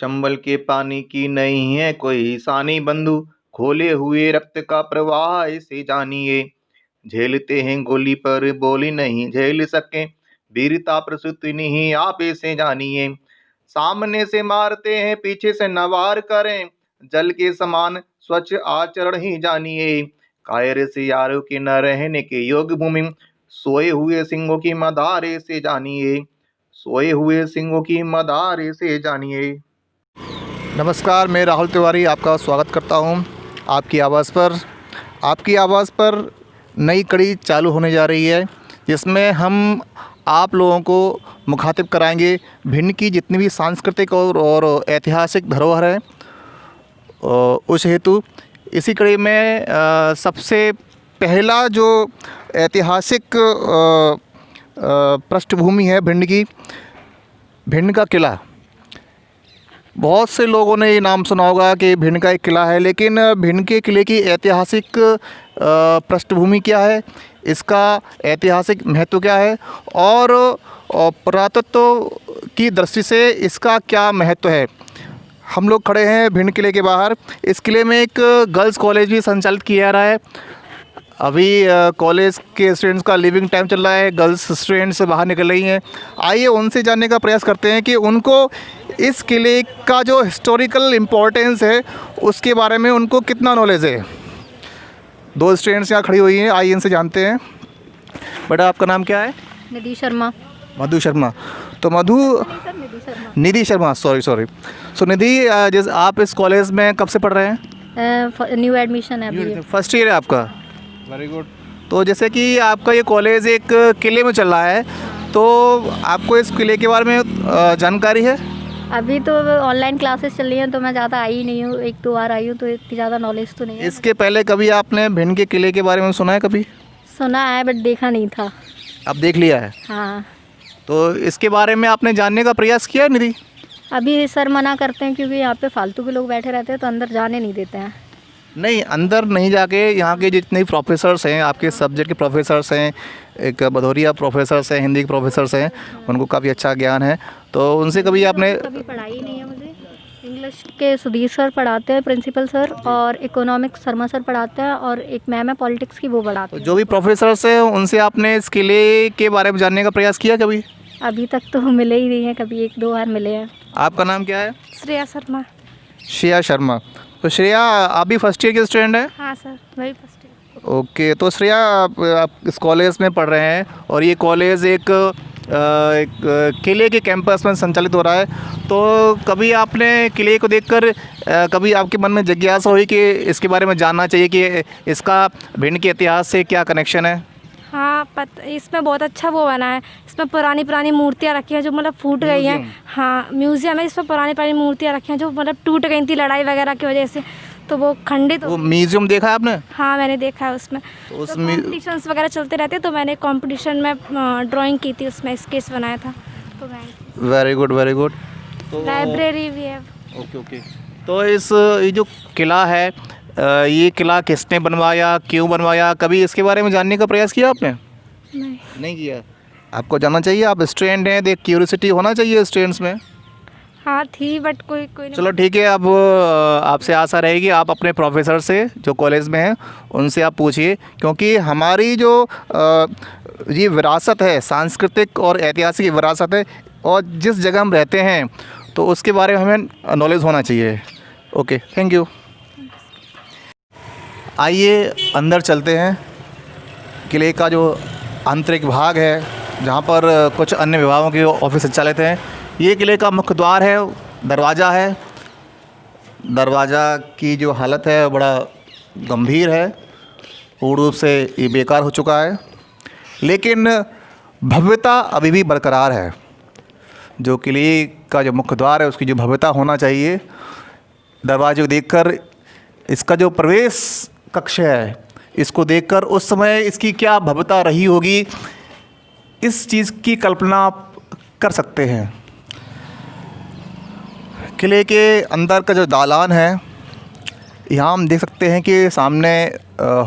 चंबल के पानी की नहीं है कोई सानी बंधु, खोले हुए रक्त का प्रवाह इसे जानिए। झेलते हैं गोली पर बोली नहीं झेल सके, वीरता प्रस्तुति नहीं आप इसे जानिए। सामने से मारते हैं पीछे से नवार करें, जल के समान स्वच्छ आचरण ही जानिए। कायर से यारों के न रहने के योग भूमि, सोए हुए सिंहों की मदारे से जानिए। सोए हुए सिंहों की मदारे से जानिए। नमस्कार, मैं राहुल तिवारी आपका स्वागत करता हूं आपकी आवाज़ पर नई कड़ी चालू होने जा रही है, जिसमें हम आप लोगों को मुखातिब कराएंगे भिंड की जितनी भी सांस्कृतिक और ऐतिहासिक धरोहर है। उस हेतु इसी कड़ी में सबसे पहला जो ऐतिहासिक पृष्ठभूमि है भिंड का किला। बहुत से लोगों ने ये नाम सुना होगा कि भिंड का एक किला है, लेकिन भिंड के किले की ऐतिहासिक पृष्ठभूमि क्या है, इसका ऐतिहासिक महत्व क्या है और पुरातत्व की दृष्टि से इसका क्या महत्व है। हम लोग खड़े हैं भिंड किले के बाहर। इस किले में एक गर्ल्स कॉलेज भी संचालित किया जा रहा है। अभी कॉलेज के स्टूडेंट्स का लिविंग टाइम चल रहा है, गर्ल्स स्टूडेंट्स बाहर निकल रही हैं। आइए उनसे जानने का प्रयास करते हैं कि उनको इस किले का जो हिस्टोरिकल इम्पोर्टेंस है उसके बारे में उनको कितना नॉलेज है। दो स्टूडेंट्स यहाँ खड़ी हुई हैं, आइए इनसे जानते हैं। बेटा, आपका नाम क्या है? निधि शर्मा। मधु शर्मा। तो निधि शर्मा, सॉरी। सो निधि, जैसे आप इस कॉलेज में कब से पढ़ रहे हैं? न्यू एडमिशन है अभी। फर्स्ट ईयर है आपका? Very good. तो जैसे कि आपका ये कॉलेज एक किले में चल रहा है, तो आपको इस किले के बारे में जानकारी है? अभी तो ऑनलाइन क्लासेस चल रही हैं, तो मैं ज़्यादा आई नहीं हूँ, एक दो बार आई हूँ, तो इतनी ज़्यादा नॉलेज तो नहीं है। इसके पहले कभी आपने भिंड के किले के बारे में सुना है? कभी सुना है बट देखा नहीं था। अब देख लिया है? हाँ। तो इसके बारे में आपने जानने का प्रयास किया निधि? अभी सर मना करते हैं क्योंकि यहाँ पे फालतू के लोग बैठे रहते हैं, तो अंदर जाने नहीं देते हैं। नहीं, अंदर नहीं जाके यहाँ के जितने प्रोफेसर्स हैं, आपके सब्जेक्ट के प्रोफेसर्स हैं, एक भदौरिया प्रोफेसर्स हैं, हिंदी के प्रोफेसर्स हैं, उनको काफ़ी अच्छा ज्ञान है, तो उनसे कभी आपने? कभी पढ़ाई नहीं है मुझे। इंग्लिश के सुधीर सर पढ़ाते हैं, प्रिंसिपल सर, और इकोनॉमिक्स शर्मा सर पढ़ाते हैं, और एक मैम है पॉलिटिक्स की, वो पढ़ाते हैं। जो भी प्रोफेसर्स हैं उनसे आपने इस किले के बारे में जानने का प्रयास किया कभी? अभी तक तो मिले ही नहीं है, कभी एक दो बार मिले हैं। आपका नाम क्या है? श्रेया शर्मा। श्रेया शर्मा। तो श्रेया, आप भी फर्स्ट ईयर के स्टूडेंट हैं? हाँ सर, वही फर्स्ट ईयर। ओके। तो श्रेया, आप इस कॉलेज में पढ़ रहे हैं और ये कॉलेज एक किले के कैंपस में संचालित हो रहा है, तो कभी आपने किले को देखकर कभी आपके मन में जिज्ञासा हुई कि इसके बारे में जानना चाहिए कि इसका भिंड के इतिहास से क्या कनेक्शन है? हाँ, इसमें बहुत अच्छा वो बना है। इसमें पुरानी मूर्तियाँ रखी हैं जो मतलब फूट गई हैं। हाँ, म्यूज़ियम है, इसमें पुरानी मूर्तियाँ रखी हैं जो मतलब टूट गई थी लड़ाई वगैरह की वजह से, तो वो खंडित। वो म्यूज़ियम देखा है आपने? हाँ, मैंने देखा है। उसमें तो कॉम्पिटिशन्स वगैरह चलते रहते, तो मैंने कॉम्पिटिशन में ड्राइंग की थी, उसमें स्केच बनाया था। तो मैं वेरी गुड। तो लाइब्रेरी भी है। ओके। तो ये जो किला है, ये किला किसने बनवाया, क्यों बनवाया, कभी इसके बारे में जानने का प्रयास किया आपने? नहीं किया। आपको जानना चाहिए, आप स्टूडेंट हैं, देख क्यूरियोसिटी होना चाहिए स्टूडेंट्स में। हाँ थी, बट कोई नहीं। चलो ठीक है, अब आपसे आशा रहेगी आप अपने प्रोफेसर से जो कॉलेज में हैं उनसे आप पूछिए, क्योंकि हमारी जो ये विरासत है, सांस्कृतिक और ऐतिहासिक विरासत है, और जिस जगह हम रहते हैं तो उसके बारे में हमें नॉलेज होना चाहिए। Okay, thank you. आइए अंदर चलते हैं। किले का जो आंतरिक भाग है, जहाँ पर कुछ अन्य विभागों के ऑफिस संचालित हैं। ये किले का मुख्य द्वार है, दरवाज़ा है। दरवाज़ा की जो हालत है बड़ा गंभीर है, पूर्ण रूप से ये बेकार हो चुका है, लेकिन भव्यता अभी भी बरकरार है। जो किले का जो मुख्य द्वार है उसकी जो भव्यता होना चाहिए, दरवाजे को देखकर, इसका जो प्रवेश कक्ष है इसको देखकर उस समय इसकी क्या भव्यता रही होगी, इस चीज़ की कल्पना आप कर सकते हैं। किले के अंदर का जो दालान है, यहाँ हम देख सकते हैं कि सामने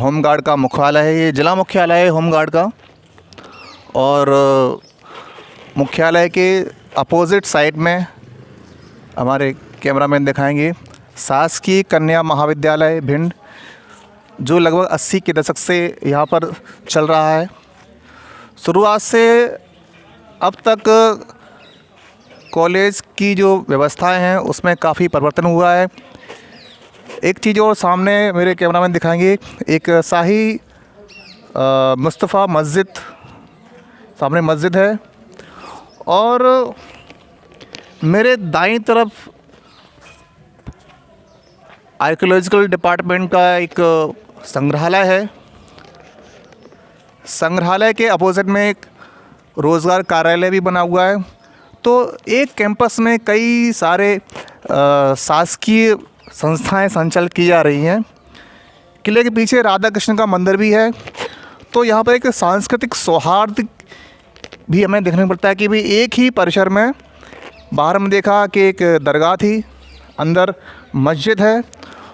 होमगार्ड का मुख्यालय है। ये जिला मुख्यालय है होमगार्ड का, और मुख्यालय के अपोजिट साइड में हमारे कैमरामैन दिखाएंगे शासकीय कन्या महाविद्यालय भिंड, जो लगभग 80 के दशक से यहाँ पर चल रहा है। शुरुआत से अब तक कॉलेज की जो व्यवस्थाएं हैं उसमें काफ़ी परिवर्तन हुआ है। एक चीज़ और सामने मेरे कैमरामैन दिखाएंगे, एक शाही मुस्तफ़ा मस्जिद, सामने मस्जिद है और मेरे दाईं तरफ आर्कियोलॉजिकल डिपार्टमेंट का एक संग्रहालय है। संग्रहालय के अपोजिट में एक रोज़गार कार्यालय भी बना हुआ है। तो एक कैंपस में कई सारे शासकीय संस्थाएं संचालित की जा रही हैं। किले के पीछे राधा कृष्ण का मंदिर भी है। तो यहाँ पर एक सांस्कृतिक सौहार्द भी हमें देखने को मिलता है कि भाई एक ही परिसर में बाहर में देखा कि एक दरगाह थी, अंदर मस्जिद है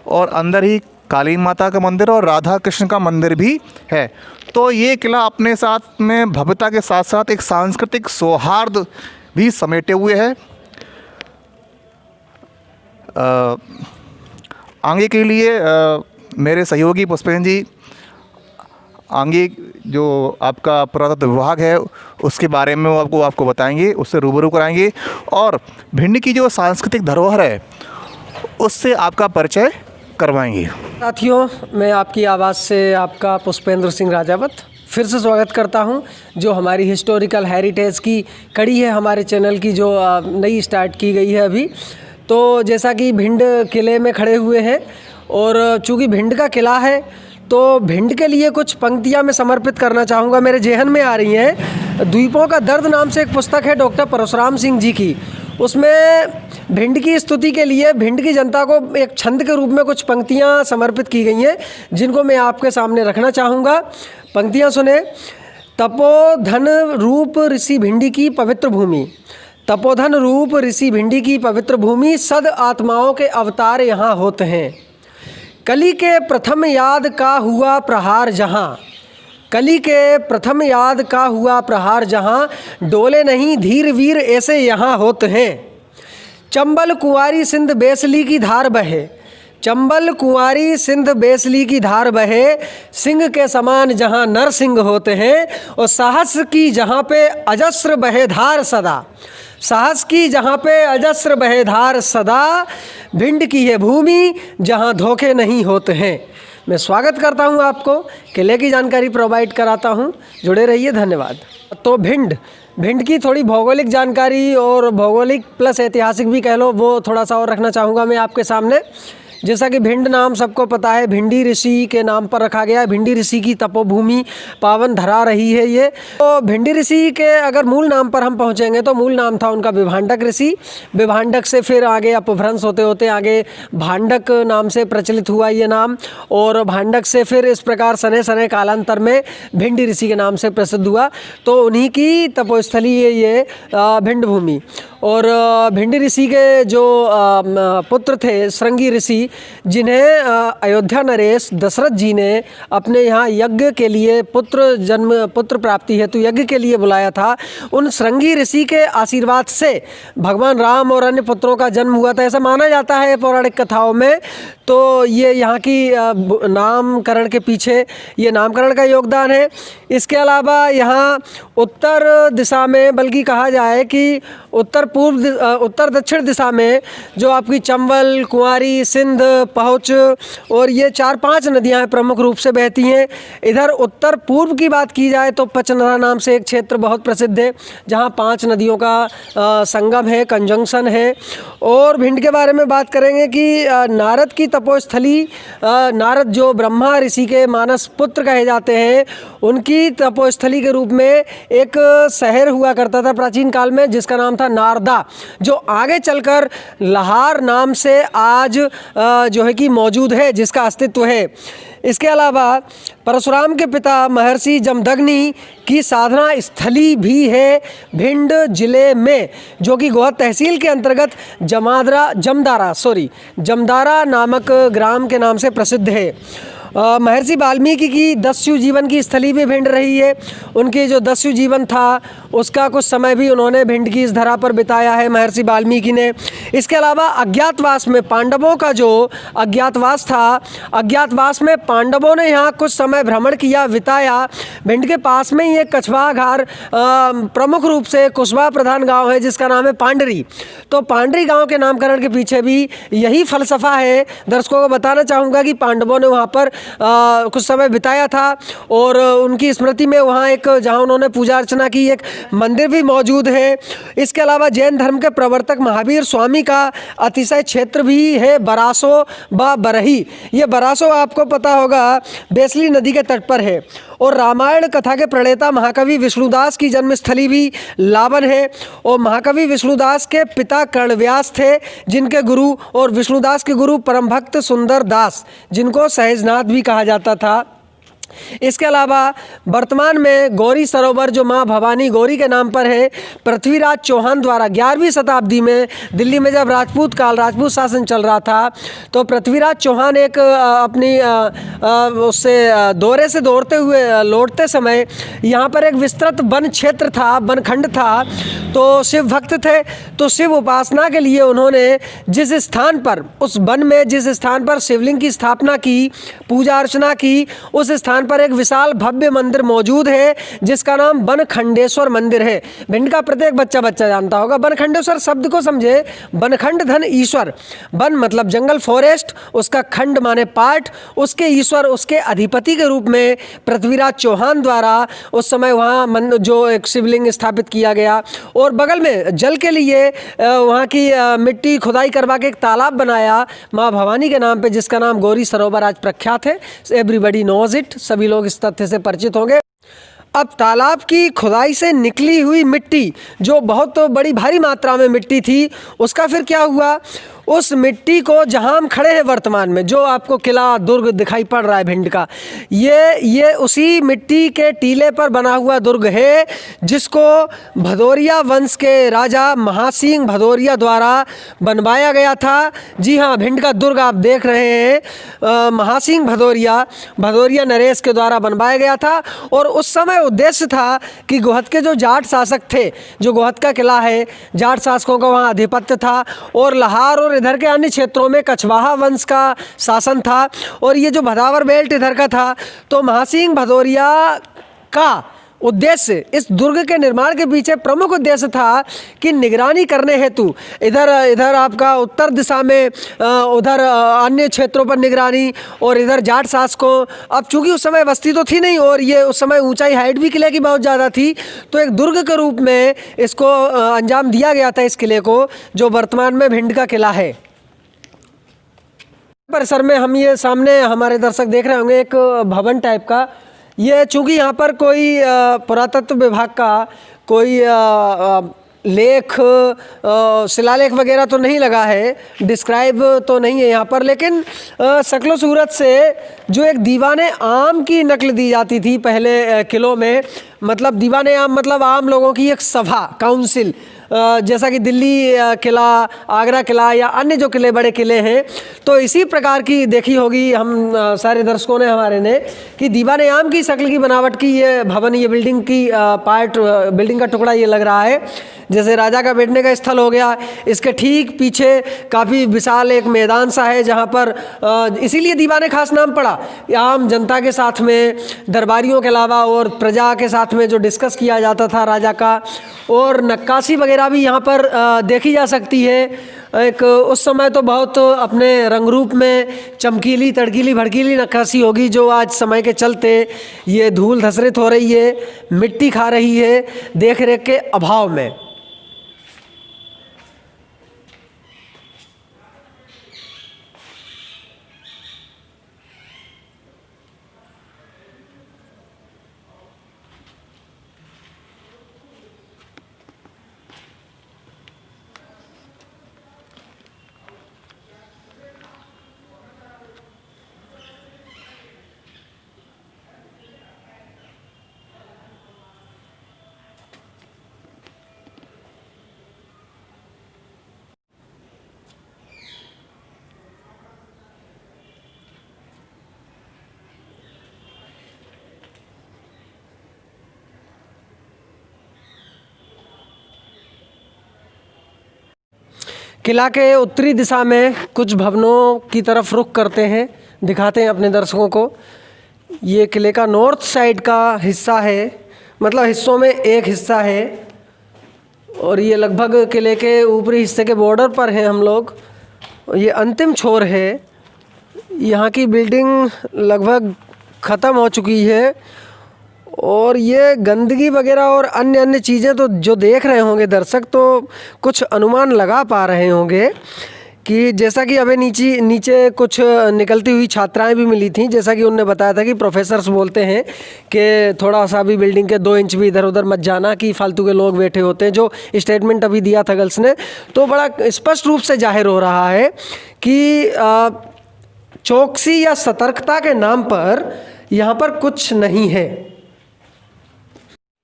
और अंदर ही काली माता का मंदिर और राधा कृष्ण का मंदिर भी है। तो ये किला अपने साथ में भव्यता के साथ साथ एक सांस्कृतिक सौहार्द भी समेटे हुए है। आगे के लिए मेरे सहयोगी पुष्पेंद्र जी आगे जो आपका पुरातत्व विभाग है उसके बारे में वो आपको बताएंगे, उससे रूबरू कराएंगे और भिंड की जो सांस्कृतिक धरोहर है उससे आपका परिचय करवाएंगे। साथियों, मैं आपकी आवाज़ से आपका पुष्पेंद्र सिंह राजावत फिर से स्वागत करता हूं, जो हमारी हिस्टोरिकल हेरिटेज की कड़ी है हमारे चैनल की, जो नई स्टार्ट की गई है अभी। तो जैसा कि भिंड किले में खड़े हुए हैं और चूँकि भिंड का किला है तो भिंड के लिए कुछ पंक्तियां मैं समर्पित करना चाहूँगा। मेरे जेहन में आ रही हैं। द्वीपों का दर्द नाम से एक पुस्तक है डॉक्टर परशुराम सिंह जी की। उसमें भिंड की स्तुति के लिए भिंड की जनता को एक छंद के रूप में कुछ पंक्तियां समर्पित की गई हैं, जिनको मैं आपके सामने रखना चाहूँगा। पंक्तियां सुने। तपोधन रूप ऋषि भिंडी की पवित्र भूमि, तपोधन रूप ऋषि भिंडी की पवित्र भूमि, सद आत्माओं के अवतार यहाँ होते हैं। कली के प्रथम याद का हुआ प्रहार जहाँ, कली के प्रथम याद का हुआ प्रहार जहाँ, डोले नहीं धीर वीर ऐसे यहाँ होते हैं। चंबल कुंवारी सिंध बेसली की धार बहे, चंबल कुंवारी सिंध बेसली की धार बहे, सिंह के समान जहाँ नर सिंह होते हैं, और साहस की जहाँ पे अजस्र बहे धार सदा, साहस की जहाँ पे अजस्र बहे धार सदा, भिंड की है भूमि जहाँ धोखे नहीं होते हैं। मैं स्वागत करता हूँ आपको, किले की जानकारी प्रोवाइड कराता हूँ, जुड़े रहिए, धन्यवाद। तो भिंड की थोड़ी भौगोलिक जानकारी और भौगोलिक प्लस ऐतिहासिक भी कह लो, वो थोड़ा सा और रखना चाहूँगा मैं आपके सामने। जैसा कि भिंड नाम सबको पता है, भिंडी ऋषि के नाम पर रखा गया है। भिंडी ऋषि की तपोभूमि पावन धरा रही है ये। तो भिंडी ऋषि के अगर मूल नाम पर हम पहुंचेंगे तो मूल नाम था उनका विभांडक ऋषि। विभांडक से फिर आगे अपभ्रंश होते होते आगे भांडक नाम से प्रचलित हुआ ये नाम, और भांडक से फिर इस प्रकार सने सने कालांतर में भिंडी ऋषि के नाम से प्रसिद्ध हुआ। तो उन्हीं की तपोस्थली है ये भिंड भूमि। और भिंडी ऋषि के जो पुत्र थे श्रृंगी ऋषि, जिन्हें अयोध्या नरेश दशरथ जी ने अपने यहाँ यज्ञ के लिए पुत्र प्राप्ति हेतु यज्ञ के लिए बुलाया था, उन श्रृंगी ऋषि के आशीर्वाद से भगवान राम और अन्य पुत्रों का जन्म हुआ था, ऐसा माना जाता है पौराणिक कथाओं में। तो ये यहाँ की नामकरण के पीछे ये नामकरण का योगदान है। इसके अलावा यहाँ उत्तर दिशा में, बल्कि कहा जाए कि उत्तर दक्षिण दिशा में जो आपकी चंबल, कुंवारी, सिंध, पहुँच और ये 4-5 नदियाँ प्रमुख रूप से बहती हैं। इधर उत्तर पूर्व की बात की जाए तो पचनरा नाम से एक क्षेत्र बहुत प्रसिद्ध है, जहाँ 5 नदियों का संगम है, कंजंक्शन है। और भिंड के बारे में बात करेंगे कि नारद की तपोस्थली, नारद जो ब्रह्मा ऋषि के मानस पुत्र कहे जाते हैं, उनकी तपोस्थली के रूप में एक शहर हुआ करता था प्राचीन काल में, जिसका नाम था नारदा, जो आगे चलकर लाहौर नाम से आज जो है कि मौजूद है, जिसका अस्तित्व है। इसके अलावा परशुराम के पिता महर्षि जमदग्नि की साधना स्थली भी है भिंड जिले में, जो कि गोहद तहसील के अंतर्गत जमदारा नामक ग्राम के नाम से प्रसिद्ध है। महर्षि वाल्मीकि की दस्यु जीवन की स्थली भी भिंड रही है। उनके जो दस्यु जीवन था उसका कुछ समय भी उन्होंने भिंड की इस धरा पर बिताया है महर्षि वाल्मीकि ने। इसके अलावा अज्ञातवास में पांडवों का जो अज्ञातवास था, अज्ञातवास में पांडवों ने यहाँ कुछ समय भ्रमण किया, बिताया। भिंड के पास में ही एक कछवा घार प्रमुख रूप से कुशवा प्रधान गांव है जिसका नाम है पांडरी। तो पांडरी गांव के नामकरण के पीछे भी यही फलसफा है। दर्शकों को बताना चाहूँगा कि पांडवों ने वहाँ पर कुछ समय बिताया था और उनकी स्मृति में वहाँ एक, जहाँ उन्होंने पूजा अर्चना की, एक मंदिर भी मौजूद है। इसके अलावा जैन धर्म के प्रवर्तक महावीर स्वामी का अतिशय क्षेत्र भी है बरासो व बरही। ये बरासो आपको पता होगा बेसली नदी के तट पर है। और रामायण कथा के प्रणेता महाकवि विष्णुदास की जन्मस्थली भी लावन है। और महाकवि विष्णुदास के पिता कर्णव्यास थे जिनके गुरु, और विष्णुदास के गुरु परम भक्त सुंदर दास जिनको सहजनाथ भी कहा जाता था। इसके अलावा वर्तमान में गौरी सरोवर जो माँ भवानी गौरी के नाम पर है, पृथ्वीराज चौहान द्वारा 11वीं शताब्दी में दिल्ली में जब राजपूत शासन चल रहा था तो पृथ्वीराज चौहान एक अपनी उससे दौरे से दौड़ते हुए लौटते समय यहाँ पर एक विस्तृत वन क्षेत्र था, वनखंड था। तो शिव भक्त थे, तो शिव उपासना के लिए उन्होंने जिस स्थान पर, उस वन में जिस स्थान पर शिवलिंग की स्थापना की, पूजा अर्चना की, उस स्थान पर एक विशाल भव्य मंदिर मौजूद है जिसका नाम बनखंडेश्वर मंदिर है। भिंड का प्रत्येक बच्चा जानता होगा। बनखंडेश्वर शब्द को समझे, बनखंड धन ईश्वर, वन मतलब जंगल फॉरेस्ट, उसका खंड माने पार्ट, उसके ईश्वर उसके अधिपति के रूप में पृथ्वीराज चौहान द्वारा उस समय वहाँ जो एक शिवलिंग स्थापित किया गया। और बगल में जल के लिए वहाँ की मिट्टी खुदाई करवा के एक तालाब बनाया माँ भवानी के नाम पे जिसका नाम गौरी सरोवर आज प्रख्यात है। एवरीबडी नोज इट, सभी लोग इस तथ्य से परिचित होंगे। अब तालाब की खुदाई से निकली हुई मिट्टी जो बहुत बड़ी भारी मात्रा में मिट्टी थी, उसका फिर क्या हुआ, उस मिट्टी को जहां हम खड़े हैं वर्तमान में, जो आपको किला दुर्ग दिखाई पड़ रहा है भिंड का, ये उसी मिट्टी के टीले पर बना हुआ दुर्ग है जिसको भदौरिया वंश के राजा महासिंह भदौरिया द्वारा बनवाया गया था। जी हाँ, भिंड का दुर्ग आप देख रहे हैं, महासिंह भदौरिया नरेश के द्वारा बनवाया गया था। और उस समय उद्देश्य था कि गोहद के जो जाट शासक थे, जो गोहद का किला है, जाट शासकों का वहाँ आधिपत्य था और लाहौर और इधर के अन्य क्षेत्रों में कछवाहा वंश का शासन था। और ये जो भदावर बेल्ट इधर का था, तो महासिंह भदौरिया का उद्देश्य, इस दुर्ग के निर्माण के पीछे प्रमुख उद्देश्य था कि निगरानी करने हेतु इधर आपका उत्तर दिशा में उधर अन्य क्षेत्रों पर निगरानी, और इधर जाट शासकों। अब चूंकि उस समय बस्ती तो थी नहीं और ये उस समय ऊंचाई हाइट भी किले की बहुत ज़्यादा थी, तो एक दुर्ग के रूप में इसको अंजाम दिया गया था, इस किले को, जो वर्तमान में भिंड का किला है। परिसर में हम ये सामने हमारे दर्शक देख रहे होंगे एक भवन टाइप का। ये चूँकि यहाँ पर कोई पुरातत्व विभाग का कोई लेख शिलालेख वगैरह तो नहीं लगा है, डिस्क्राइब तो नहीं है यहाँ पर, लेकिन शक्ल सूरत से जो एक दीवाने आम की नकल दी जाती थी पहले किलों में, मतलब दीवाने आम मतलब आम लोगों की एक सभा, काउंसिल, जैसा कि दिल्ली किला, आगरा किला या अन्य जो किले बड़े किले हैं, तो इसी प्रकार की देखी होगी हम सारे दर्शकों ने हमारे ने कि दीवाने आम की शक्ल की बनावट की ये भवन, ये बिल्डिंग की बिल्डिंग का टुकड़ा ये लग रहा है, जैसे राजा का बैठने का स्थल हो गया। इसके ठीक पीछे काफ़ी विशाल एक मैदान सा है जहाँ पर इसीलिए दीवाने खास नाम पड़ा, आम जनता के साथ में, दरबारियों के अलावा और प्रजा के साथ में जो डिस्कस किया जाता था राजा का। और नक्काशी वगैरह भी यहाँ पर देखी जा सकती है। एक उस समय तो बहुत अपने रंग रूप में चमकीली, तड़कीली, भड़कीली नक्काशी होगी, जो आज समय के चलते ये धूल धसरित हो रही है, मिट्टी खा रही है देख रेख के अभाव में। किला के उत्तरी दिशा में कुछ भवनों की तरफ रुख करते हैं, दिखाते हैं अपने दर्शकों को। ये किले का नॉर्थ साइड का हिस्सा है, मतलब हिस्सों में एक हिस्सा है, और ये लगभग किले के ऊपरी हिस्से के बॉर्डर पर हैं हम लोग। ये अंतिम छोर है। यहाँ की बिल्डिंग लगभग ख़त्म हो चुकी है, और ये गंदगी वगैरह और अन्य चीज़ें तो जो देख रहे होंगे दर्शक, तो कुछ अनुमान लगा पा रहे होंगे कि जैसा कि अभी नीचे कुछ निकलती हुई छात्राएं भी मिली थीं, जैसा कि उन्होंने बताया था कि प्रोफेसर्स बोलते हैं कि थोड़ा सा भी बिल्डिंग के 2 इंच भी इधर उधर मत जाना, कि फालतू के लोग बैठे होते हैं। जो स्टेटमेंट अभी दिया था गर्ल्स ने, तो बड़ा स्पष्ट रूप से जाहिर हो रहा है कि चौकसी या सतर्कता के नाम पर यहाँ पर कुछ नहीं है।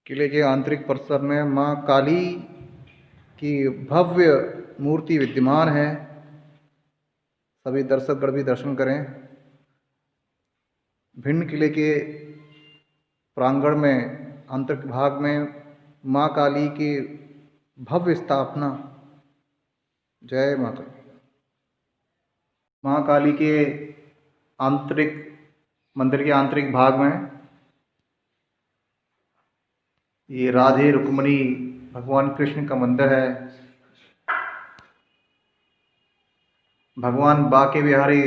किले के आंतरिक परिसर में मां काली की भव्य मूर्ति विद्यमान है। सभी दर्शकगण भी दर्शन करें। भिंड किले के प्रांगण में आंतरिक भाग में मां काली की भव्य स्थापना। जय माता। मां काली के आंतरिक मंदिर के आंतरिक भाग में ये राधे रुक्मणी भगवान कृष्ण का मंदिर है। भगवान बांके बिहारी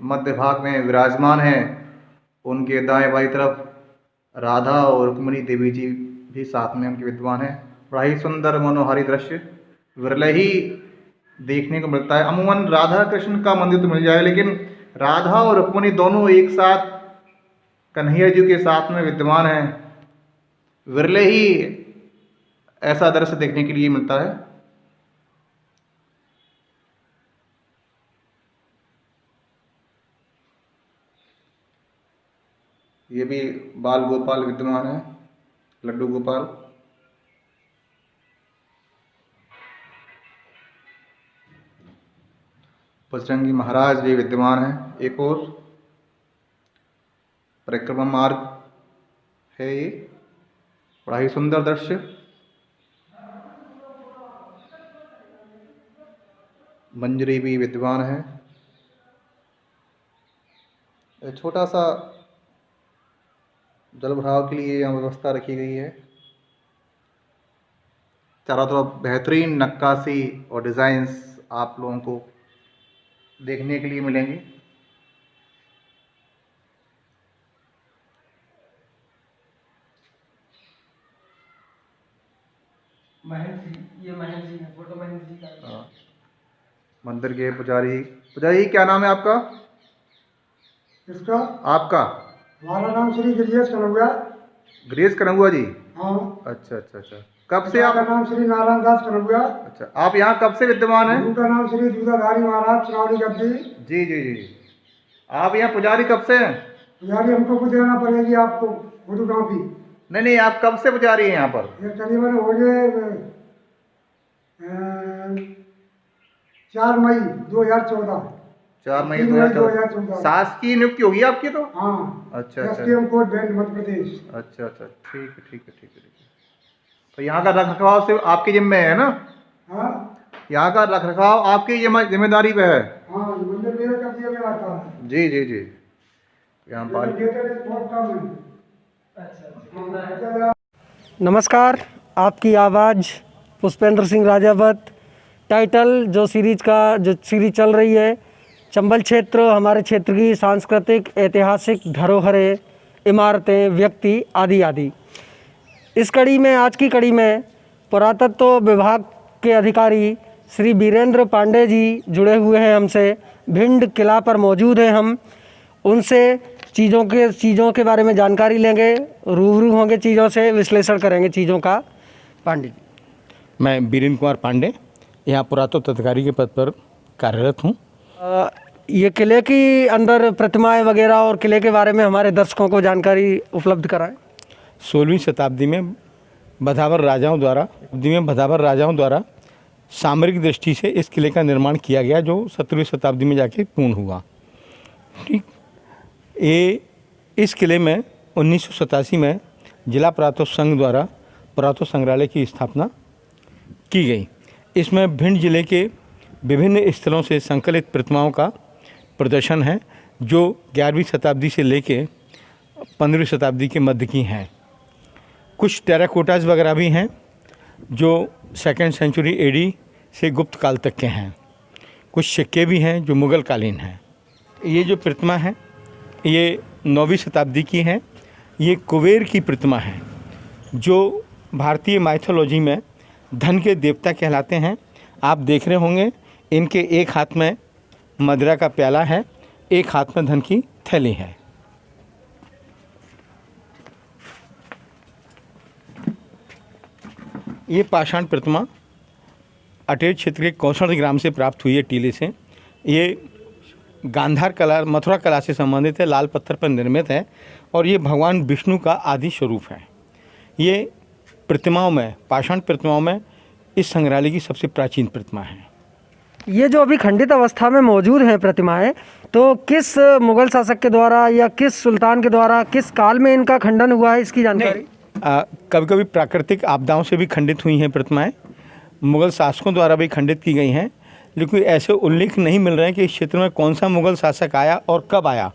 मध्य भाग में विराजमान है। उनके दाएं बाईं तरफ राधा और रुक्मणी देवी जी भी साथ में उनके विद्वान है। बड़ा ही सुंदर मनोहारी दृश्य विरले ही देखने को मिलता है। अमूमन राधा कृष्ण का मंदिर तो मिल जाए, लेकिन राधा और रुक्मणी दोनों एक साथ कन्हैया जी के साथ में विद्यमान है। विरले ही ऐसा दृश्य देखने के लिए मिलता है। ये भी बाल गोपाल विद्यमान है, लड्डू गोपाल। बजरंगी महाराज भी विद्यमान है। एक और परिक्रमा मार्ग है। ये बड़ा ही सुंदर दृश्य। मंजरी भी विद्यमान है। छोटा सा जल भराव के लिए यहाँ व्यवस्था रखी गई है। चारों तरफ बेहतरीन नक्काशी और डिज़ाइंस आप लोगों को देखने के लिए मिलेंगे। ये महल जी है, फोटो महल जी का। मंदिर के पुजारी क्या नाम है आपका? इसका आपका? हमारा नाम श्री गिरीश कनौआ। गिरीश कनौआ जी। हाँ। अच्छा अच्छा अच्छा। कब से आप? नाम श्री नारायण दास कनौआ। अच्छा, आप यहाँ कब से विद्यमान हैं? उनका नाम श्री दूधाधारी महाराज चुनावी गद्दी। जी जी जी। आप यहाँ पुजारी कब से हैं? पुजारी हमको कुछ देना पड़ेगी आपको फोटोकॉपी। नहीं, आप कब से पुजारी हैं यहाँ पर? ये करीबन हो गए 4 मई 2014। 4 मई 2014। शासकीय नियुक्ति होगी आपकी तो? हाँ। अच्छा अच्छा। SDM court band Madhya Pradesh. अच्छा अच्छा, ठीक है ठीक है ठीक है। तो यहाँ का रखरखाव सिर्फ आपके जिम्मे है ना? हाँ। यहाँ का रखरखाव आपकी जिम्मेदारी पे है? हाँ, मंदिर मेरे कब्जे में आता है। जी जी जी। यहाँ नमस्कार, आपकी आवाज़ पुष्पेंद्र सिंह राजावत। टाइटल जो सीरीज चल रही है, चंबल क्षेत्र हमारे क्षेत्र की सांस्कृतिक ऐतिहासिक धरोहरें, इमारतें, व्यक्ति आदि आदि। इस कड़ी में, आज की कड़ी में पुरातत्व विभाग के अधिकारी श्री वीरेंद्र पांडे जी जुड़े हुए हैं हमसे। भिंड किला पर मौजूद हैं हम। उनसे चीज़ों के बारे में जानकारी लेंगे, रूबरू होंगे, चीज़ों से विश्लेषण करेंगे चीज़ों का। पांडे जी। मैं वीरेंद्र कुमार पांडे, यहाँ पुरातत्व अधिकारी के पद पर कार्यरत हूँ। ये किले की अंदर प्रतिमाएं वगैरह और किले के बारे में हमारे दर्शकों को जानकारी उपलब्ध कराएं। 16वीं शताब्दी में भदावर राजाओं द्वारा सामरिक दृष्टि से इस किले का निर्माण किया गया, जो 17वीं शताब्दी में जाके पूर्ण हुआ। ठीक, इस किले में 1987 में जिला पुरातत्व संघ द्वारा पुरातत्व संग्रहालय की स्थापना की गई। इसमें भिंड जिले के विभिन्न स्थलों से संकलित प्रतिमाओं का प्रदर्शन है जो 11वीं शताब्दी से लेके 15वीं शताब्दी के मध्य की हैं। कुछ टेराकोटास वगैरह भी हैं जो 2nd सेंचुरी एडी से गुप्त काल तक के हैं। कुछ सिक्के भी हैं जो मुग़ल कालीन हैं। ये जो प्रतिमा है ये 9वीं शताब्दी की है। ये कुबेर की प्रतिमा है जो भारतीय माइथोलॉजी में धन के देवता कहलाते हैं। आप देख रहे होंगे इनके एक हाथ में मदिरा का प्याला है, एक हाथ में धन की थैली है। ये पाषाण प्रतिमा अटेर क्षेत्र के कौशल ग्राम से प्राप्त हुई है, टीले से। ये गांधार कला, मथुरा कला से संबंधित है, लाल पत्थर पर निर्मित है और ये भगवान विष्णु का आदि स्वरूप है। ये प्रतिमाओं में, पाषाण प्रतिमाओं में इस संग्रहालय की सबसे प्राचीन प्रतिमा है। ये जो अभी खंडित अवस्था में मौजूद हैं प्रतिमाएं, तो किस मुगल शासक के द्वारा या किस सुल्तान के द्वारा, किस काल में इनका खंडन हुआ है, इसकी जानकारी? कभी कभी प्राकृतिक आपदाओं से भी खंडित हुई हैं प्रतिमाएं, मुगल शासकों द्वारा भी खंडित की गई हैं, लेकिन ऐसे उल्लेख नहीं मिल रहे हैं कि इस क्षेत्र में कौन सा मुगल शासक आया और कब आया।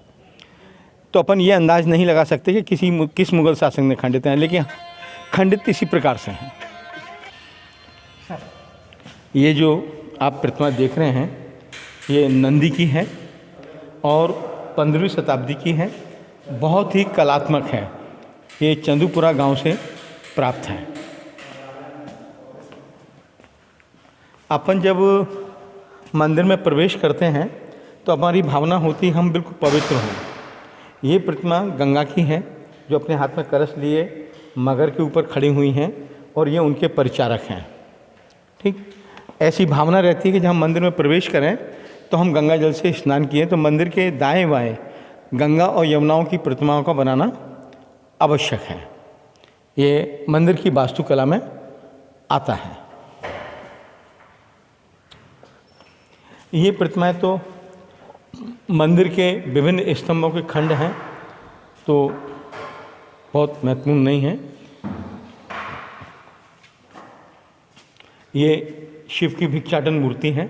तो अपन ये अंदाज़ नहीं लगा सकते कि किस मुगल शासक ने खंडित हैं, लेकिन खंडित इसी प्रकार से हैं। ये जो आप प्रतिमा देख रहे हैं ये नंदी की है और 15वीं शताब्दी की है। बहुत ही कलात्मक है। ये चंदूपुरा गांव से प्राप्त है। अपन जब मंदिर में प्रवेश करते हैं तो हमारी भावना होती है हम बिल्कुल पवित्र हों। ये प्रतिमा गंगा की है जो अपने हाथ में कलश लिए मगर के ऊपर खड़ी हुई हैं और ये उनके परिचारक हैं। ठीक, ऐसी भावना रहती है कि जब हम मंदिर में प्रवेश करें तो हम गंगा जल से स्नान किए, तो मंदिर के दाएं बाएं गंगा और यमुनाओं की प्रतिमाओं का बनाना आवश्यक है। ये मंदिर की वास्तुकला में आता है। ये प्रतिमाएं तो मंदिर के विभिन्न स्तंभों के खंड हैं, तो बहुत महत्वपूर्ण नहीं है। ये शिव की भिक्षाटन मूर्ति है।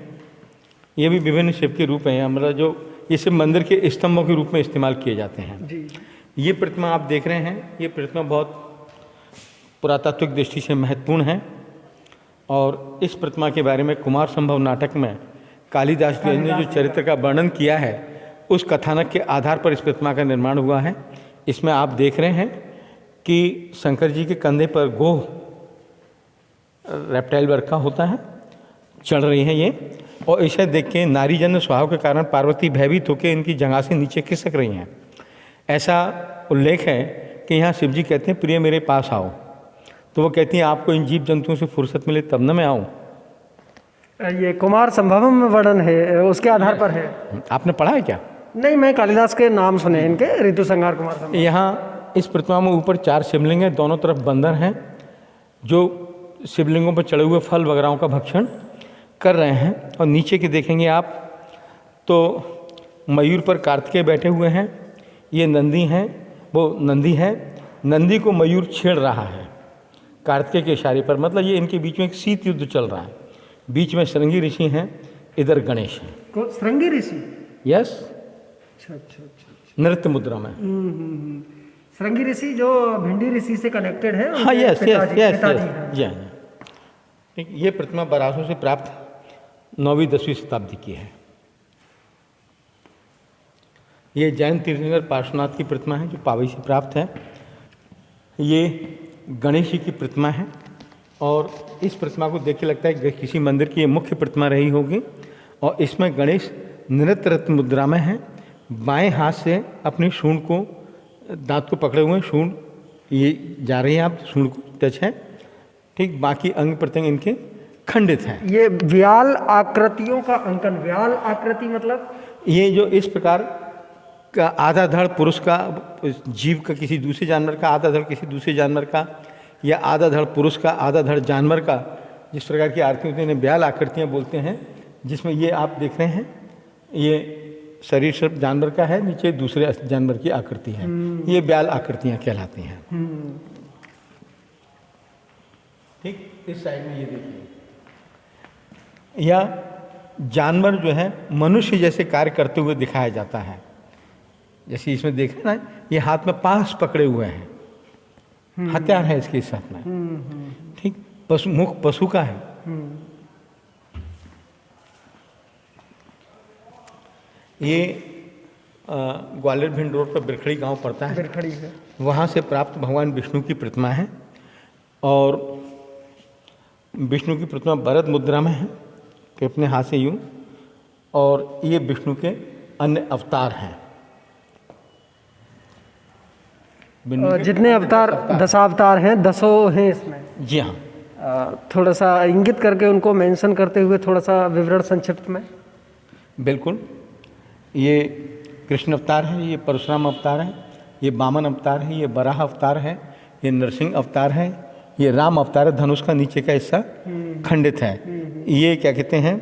ये भी विभिन्न शिव के रूप हैं, मतलब जो ये सिर्फ मंदिर के स्तंभों के रूप में इस्तेमाल किए जाते हैं। जी। ये प्रतिमा आप देख रहे हैं, ये प्रतिमा बहुत पुरातात्विक दृष्टि से महत्वपूर्ण है और इस प्रतिमा के बारे में कुमार संभव नाटक में कालिदास जी ने जो चरित्र का वर्णन किया है उस कथानक के आधार पर इस प्रतिमा का निर्माण हुआ है। इसमें आप देख रहे हैं कि शंकर जी के कंधे पर गोह रेप्टाइल वर्ग का होता है, चढ़ रही हैं ये, और इसे देख के नारी जन्म स्वभाव के कारण पार्वती भयभीत होकर इनकी जगह से नीचे खिसक रही हैं। ऐसा उल्लेख है कि यहाँ शिव जी कहते हैं प्रिय मेरे पास आओ, तो वो कहती हैं आपको इन जीव जंतुओं से फुर्सत मिले तब न मैं आऊँ। ये कुमार संभवम में वर्णन है, उसके आधार पर है। आपने पढ़ा है क्या? नहीं, मैं कालिदास के नाम सुने इनके, ऋतु संहार कुमार संभव। यहाँ इस प्रतिमा में ऊपर 4 शिवलिंग हैं, दोनों तरफ बंदर हैं जो शिवलिंगों पर चढ़े हुए फल वगैरह का भक्षण कर रहे हैं। और नीचे के देखेंगे आप तो मयूर पर कार्तिकेय बैठे हुए हैं। ये नंदी हैं, वो नंदी है, नंदी को मयूर छेड़ रहा है कार्तिकेय के इशारे पर, मतलब ये इनके बीच में एक शीत युद्ध चल रहा है। बीच में श्रृंगी ऋषि हैं, इधर गणेश हैं। श्रृंगी ऋषि? यस। अच्छा। नृत्य मुद्रा में। श्रृंगी ऋषि जो भिंडी ऋषि से कनेक्टेड है। हाँ, यस। ठीक, ये प्रतिमा बरासों से प्राप्त 9वीं-10वीं शताब्दी की है। ये जैन तीर्थंकर पार्श्वनाथ की प्रतिमा है जो पावई से प्राप्त है। ये गणेश जी की प्रतिमा है और इस प्रतिमा को देख के लगता है कि किसी मंदिर की ये मुख्य प्रतिमा रही होगी। और इसमें गणेश नृत्य रत्न मुद्रा में है, बाएं हाथ से अपनी सूंड को, दांत को पकड़े हुए, सूंड ये जा रही है, आप सूंड को टच है। ठीक, बाकी अंग प्रत्यंग इनके खंडित हैं। ये व्याल आकृतियों का अंकन, व्याल आकृति मतलब ये जो इस प्रकार का आधा धड़ पुरुष का, जीव का किसी दूसरे जानवर का, आधा धड़ किसी दूसरे जानवर का, या आधा धड़ पुरुष का आधा धड़ जानवर का, जिस प्रकार की आरती होती है इन्हें ब्याल आकृतियाँ बोलते हैं। जिसमें ये आप देख रहे हैं ये शरीर सिर्फ जानवर का है, नीचे दूसरे जानवर की आकृति है, ये ब्याल आकृतियाँ कहलाती हैं। ठीक, इस साइड में ये देखिए, या जानवर जो है मनुष्य जैसे कार्य करते हुए दिखाया जाता है। जैसे इसमें देखें ना, ये हाथ में पास पकड़े हुए हैं, हथियार है इसके साथ में, ठीक। पशु, मुख पशु का है। ये ग्वालियर भिंड रोड पर बिरखड़ी गांव पड़ता है, बिरखड़ी है। वहाँ से प्राप्त भगवान विष्णु की प्रतिमा है। और विष्णु की प्रतिमा भरत मुद्रा में है कि अपने हाथ से यूं, और ये विष्णु के अन्य अवतार हैं। जितने अवतार, 10 अवतार हैं, 10 हैं इसमें। जी हाँ। थोड़ा सा इंगित करके उनको मेंशन करते हुए थोड़ा सा विवरण संक्षिप्त में। बिल्कुल। ये कृष्ण अवतार है, ये परशुराम अवतार है, ये वामन अवतार है, ये वराह अवतार है, ये नरसिंह अवतार है, ये राम अवतार है। धनुष का नीचे का हिस्सा खंडित है। ये क्या कहते हैं,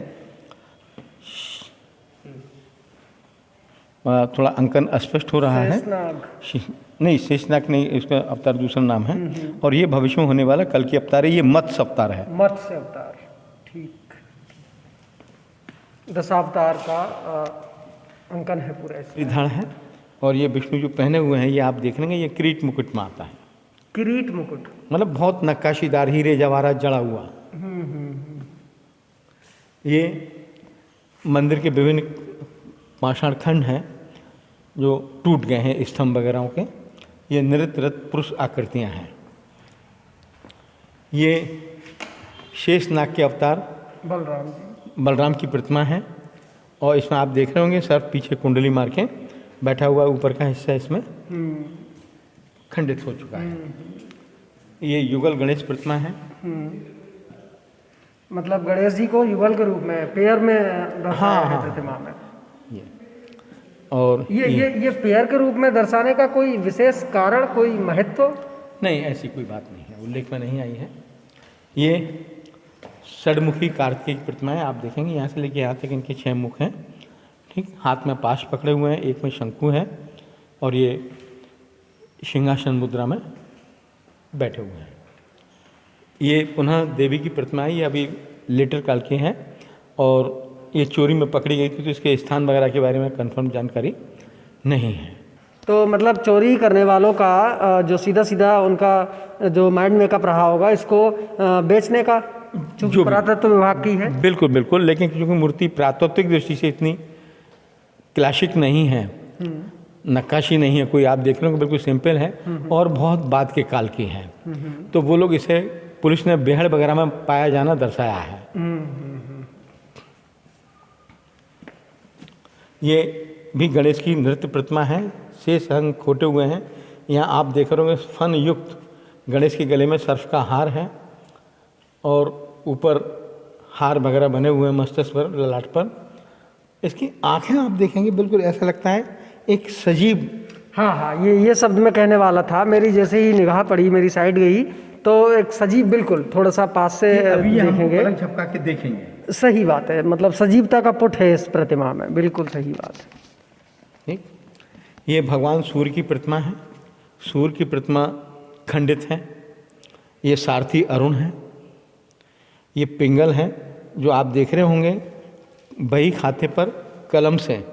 थोड़ा अंकन अस्पष्ट हो रहा है। नहीं, शेषनाग नहीं, इसका अवतार दूसरा नाम है। और ये भविष्य में होने वाला कल की अवतार है। ये मत्स्य अवतार है। मत्स्य अवतार, ठीक। 10 अवतार का अंकन है पूरा परिधान है। और ये विष्णु जो पहने हुए हैं, ये आप देख लेंगे, ये किरीट मुकुट में आता है। किरीट मुकुट मतलब बहुत नक्काशीदार, हीरे जवाहरात जड़ा हुआ। ये मंदिर के विभिन्न पाषाण खंड हैं जो टूट गए हैं, स्तंभ वगैरह के। ये नृत्यरत पुरुष आकृतियां हैं। ये शेषनाग के अवतार बलराम की प्रतिमा है। और इसमें आप देख रहे होंगे सर पीछे कुंडली मार के बैठा हुआ, ऊपर का हिस्सा इसमें खंडित हो चुका है। ये युगल गणेश प्रतिमा है। मतलब गणेश जी को युगल के रूप में पेयर में दर्शाया है प्रतिमा में। ये और ये पेयर के रूप में दर्शाने का कोई विशेष कारण, कोई महत्व? नहीं, ऐसी कोई बात नहीं है, उल्लेख में नहीं आई है। ये षडमुखी कार्तिकेय की प्रतिमा है। आप देखेंगे यहाँ से लेके यहाँ तक इनके 6 मुख हैं, ठीक। हाथ में पाश पकड़े हुए हैं, एक में शंकु है, और ये सिंहासन मुद्रा में बैठे हुए हैं। ये पुनः देवी की प्रतिमा है। ये अभी लेटर काल की है और ये चोरी में पकड़ी गई थी, तो इसके स्थान वगैरह के बारे में कंफर्म जानकारी नहीं है। तो मतलब चोरी करने वालों का जो सीधा सीधा उनका जो माइंड मेकअप रहा होगा, इसको बेचने का जो पुरातत्व विभाग की है। बिल्कुल बिल्कुल। लेकिन क्योंकि मूर्ति पुरातत्विक दृष्टि से इतनी क्लासिक नहीं है, नक्काशी नहीं है कोई, आप देख रहे हो बिल्कुल सिंपल है और बहुत बाद के काल की है, तो वो लोग इसे पुलिस ने बेहड़ वगैरह में पाया जाना दर्शाया है। ये भी गणेश की नृत्य प्रतिमा है। शेष अंग खोटे हुए हैं। यहाँ आप देख रहे होंगे फन युक्त गणेश के गले में सर्फ का हार है और ऊपर हार वगैरह बने हुए हैं मस्तक पर, ललाट पर। इसकी आंखें आप देखेंगे बिल्कुल ऐसा लगता है एक सजीव। हाँ, ये शब्द मैं कहने वाला था। मेरी जैसे ही निगाह पड़ी, मेरी साइड गई, तो एक सजीव, बिल्कुल थोड़ा सा पास से देखेंगे, पलंग झपका के देखेंगे। सही बात है, मतलब सजीवता का पुट है इस प्रतिमा में, बिल्कुल सही बात है। ठीक। ये भगवान सूर्य की प्रतिमा है। सूर्य की प्रतिमा खंडित है। ये सारथी अरुण है। ये पिंगल है जो आप देख रहे होंगे बही खाते पर कलम से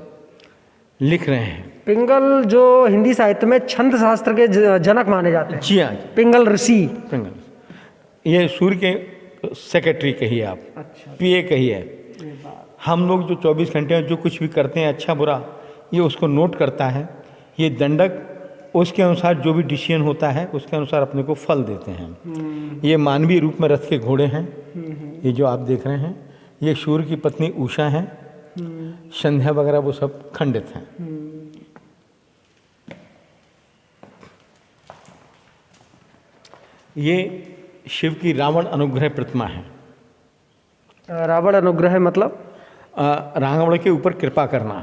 लिख रहे हैं। पिंगल जो हिंदी साहित्य में छंद शास्त्र के जनक माने जाते हैं। जी हाँ, पिंगल ऋषि। पिंगल ये सूर्य के सेक्रेटरी कहिए आप, अच्छा, पीए कहिए। हम लोग जो 24 घंटे में जो कुछ भी करते हैं अच्छा बुरा, ये उसको नोट करता है। ये दंडक उसके अनुसार जो भी डिसीजन होता है उसके अनुसार अपने को फल देते हैं। ये मानवीय रूप में रथ के घोड़े हैं। ये जो आप देख रहे हैं, ये सूर्य की पत्नी उषा है। संध्या वगैरह वो सब खंडित हैं। ये शिव की रावण अनुग्रह प्रतिमा है। रावण अनुग्रह मतलब रावण के ऊपर कृपा करना।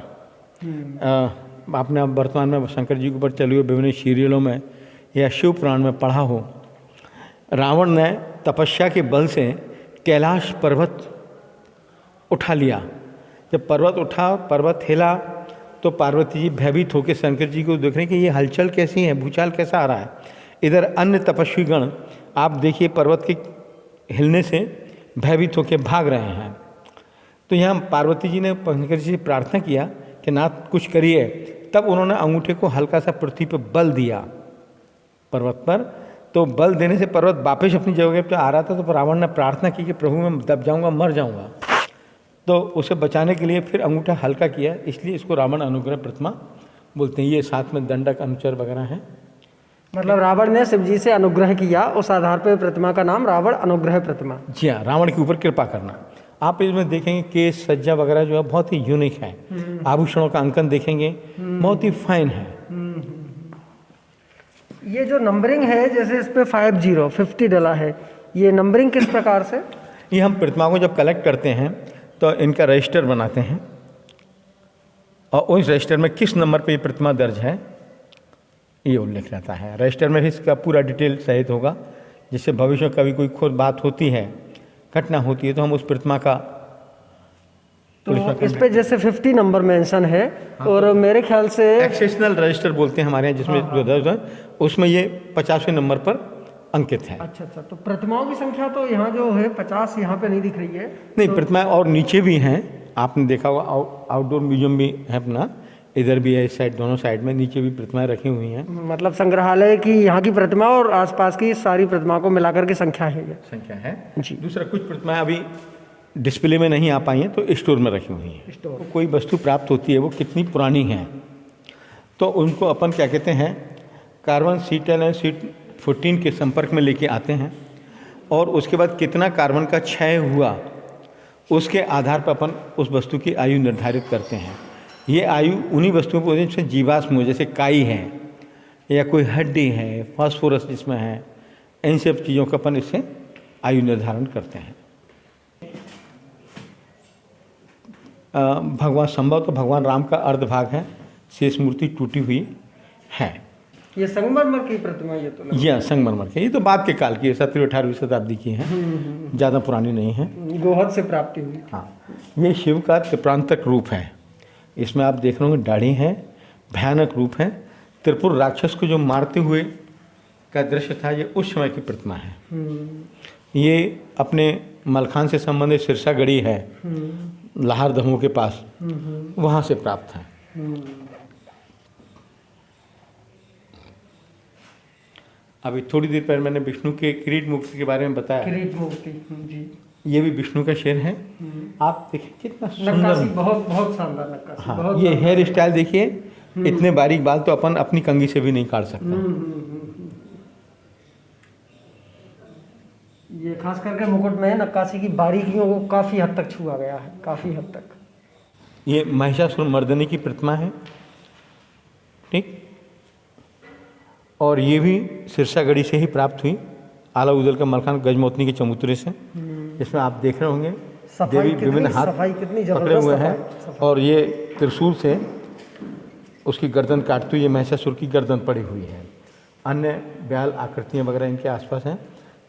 आपने अब वर्तमान में शंकर जी के ऊपर चली हुई विभिन्न सीरियलों में या शिव पुराण में पढ़ा हो, रावण ने तपस्या के बल से कैलाश पर्वत उठा लिया। जब पर्वत उठा, पर्वत हिला, तो पार्वती जी भयभीत होकर शंकर जी को देख रहे हैं कि ये हलचल कैसी है, भूचाल कैसा आ रहा है। इधर अन्य तपस्वी गण आप देखिए पर्वत के हिलने से भयभीत होकर भाग रहे हैं। तो यहाँ पार्वती जी ने शंकर जी से प्रार्थना किया कि नाथ कुछ करिए। तब उन्होंने अंगूठे को हल्का सा पृथ्वी पर बल दिया पर्वत पर। तो बल देने से पर्वत वापस अपनी जगह पर आ रहा था। तो रावण ने प्रार्थना की कि प्रभु मैं दब जाऊंगा, मर जाऊंगा। तो उसे बचाने के लिए फिर अंगूठा हल्का किया, इसलिए इसको रावण अनुग्रह प्रतिमा बोलते हैं। ये साथ में दंडक अनुचर वगैरह हैं। मतलब रावण ने शिव जी से अनुग्रह किया, उस आधार पर प्रतिमा का नाम रावण अनुग्रह प्रतिमा। जी हाँ, रावण के ऊपर कृपा करना। आप इसमें देखेंगे केस सज्जा वगैरह जो है बहुत ही यूनिक है। आभूषणों का अंकन देखेंगे बहुत ही फाइन है। ये जो नंबरिंग है, जैसे इस पे 50 डला है, ये नंबरिंग किस प्रकार से? ये हम प्रतिमा को जब कलेक्ट करते हैं तो इनका रजिस्टर बनाते हैं और उस रजिस्टर में किस नंबर पे ये प्रतिमा दर्ज है ये उल्लेख रहता है। रजिस्टर में इसका पूरा डिटेल सहित होगा, जिससे भविष्य में कभी कोई खुद बात होती है, घटना होती है, तो हम उस प्रतिमा का तो इस पे जैसे 50 नंबर मेंशन है। हाँ, और मेरे ख्याल से एक्सेशनल रजिस्टर बोलते हैं हमारे यहाँ, जिसमें जो दर्ज है उसमें ये 50वें नंबर पर अंकित है। अच्छा, तो प्रतिमाओं की संख्या तो यहाँ जो है 50 यहाँ पे नहीं दिख रही है। नहीं, प्रतिमाएं और नीचे भी हैं, आपने देखा होगा। आउटडोर म्यूजियम भी है अपना, इधर भी है, इस साइड, दोनों साइड में नीचे भी प्रतिमाएं रखी हुई हैं। मतलब संग्रहालय की यहाँ की प्रतिमा और आसपास की सारी प्रतिमाओं को मिलाकर के संख्या है ये। संख्या है जी। दूसरा, कुछ प्रतिमाएं अभी डिस्प्ले में नहीं आ पाई हैं तो स्टोर में रखी हुई हैं। तो कोई वस्तु प्राप्त होती है वो कितनी पुरानी है तो उनको अपन क्या कहते हैं, कार्बन C10 और C14 के संपर्क में लेके आते हैं और उसके बाद कितना कार्बन का क्षय हुआ उसके आधार पर अपन उस वस्तु की आयु निर्धारित करते हैं। ये आयु उन्हीं वस्तुओं को जैसे जीवाश्म, जैसे काई है या कोई हड्डी है, फास्फोरस जिसमें है, इन सब चीज़ों का अपन इससे आयु निर्धारण करते हैं। भगवान संभव तो भगवान राम का अर्धभाग है, शेष मूर्ति टूटी हुई है। ये संगमरमर की प्रतिमा ये तो जी हाँ, संगमरमर की। ये तो बाद के काल की है, 17वीं-18वीं शताब्दी की है, ज़्यादा पुरानी नहीं है। गोहद से प्राप्ति हुई। हाँ, ये शिव का त्रिप्रांतक रूप है। इसमें आप देख रहे होंगे दाढ़ी है, भयानक रूप है। त्रिपुर राक्षस को जो मारते हुए का दृश्य था, ये उस समय की प्रतिमा है। ये अपने मलखान से संबंधित सिरसागढ़ी है, लाहर दमोह के पास, वहाँ से प्राप्त है। अभी थोड़ी देर पहले मैंने विष्णु के किरीट मुक्ति के बारे में बताया। किरीट मुक्ति जी, ये भी विष्णु का शेर है। आप देखिए कितना सुंदर, बहुत बहुत शानदार नक्काशी। हाँ, बहुत ये हेयर स्टाइल देखिए, इतने बारीक बाल तो अपन अपनी कंघी से भी नहीं काट सकते। ये खास करके मुकुट में नक्काशी की बारीकियों को काफ़ी हद तक छुआ गया है, काफ़ी हद तक। ये महिषासुर मर्दनी की प्रतिमा है, ठीक। और ये भी सिरसागढ़ी से ही प्राप्त हुई, आला उदल का मलखान गजमोतनी के चबूतरे से। इसमें आप देख रहे होंगे देवी विभिन्न हाथ पकड़े हुए हैं और ये त्रिशूल से उसकी गर्दन काटती हुई ये महिषासुर की गर्दन पड़ी हुई है। अन्य ब्याल आकृतियाँ वगैरह इनके आसपास हैं।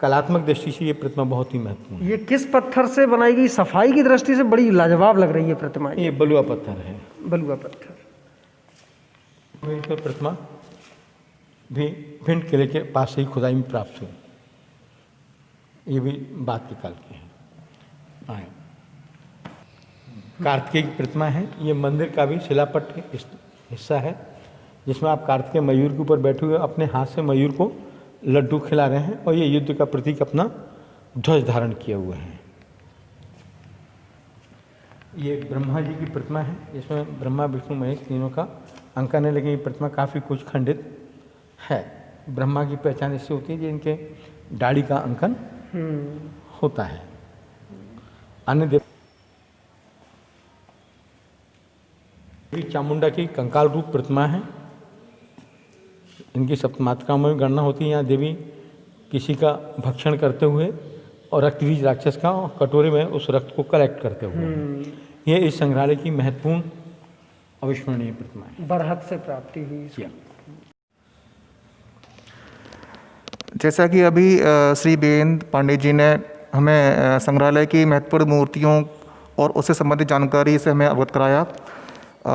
कलात्मक दृष्टि से ये प्रतिमा बहुत ही महत्वपूर्ण है। ये किस पत्थर से बनाई गई? सफाई की दृष्टि से बड़ी लाजवाब लग रही है प्रतिमा। ये बलुआ पत्थर है। बलुआ पत्थर। प्रतिमा भी भिंड किले के पास से ही खुदाई में प्राप्त हुई। ये भी बाद के काल की है। कार्तिकेय की प्रतिमा है। ये मंदिर का भी शिलापट हिस्सा है, जिसमें आप कार्तिकेय मयूर के ऊपर बैठे हुए अपने हाथ से मयूर को लड्डू खिला रहे हैं और ये युद्ध का प्रतीक अपना ध्वज धारण किए हुए हैं। ये ब्रह्मा जी की प्रतिमा है, जिसमें ब्रह्मा विष्णु महेश तीनों का अंकन है, लेकिन ये प्रतिमा काफ़ी कुछ खंडित है। ब्रह्मा की पहचान इससे होती है कि इनके दाढ़ी का अंकन होता है। अन्य देवी चामुंडा की कंकाल रूप प्रतिमा है। इनकी सप्तमात्राओं में गणना होती है। यहाँ देवी किसी का भक्षण करते हुए और रक्तबीज राक्षस का कटोरे में उस रक्त को कलेक्ट करते हुए, ये इस संग्रहालय की महत्वपूर्ण अविस्मरणीय प्रतिमा है। बरहत से प्राप्ति हुई। जैसा कि अभी श्री वीरेंद्र पांडे जी ने हमें संग्रहालय की महत्वपूर्ण मूर्तियों और उससे संबंधित जानकारी से हमें अवगत कराया,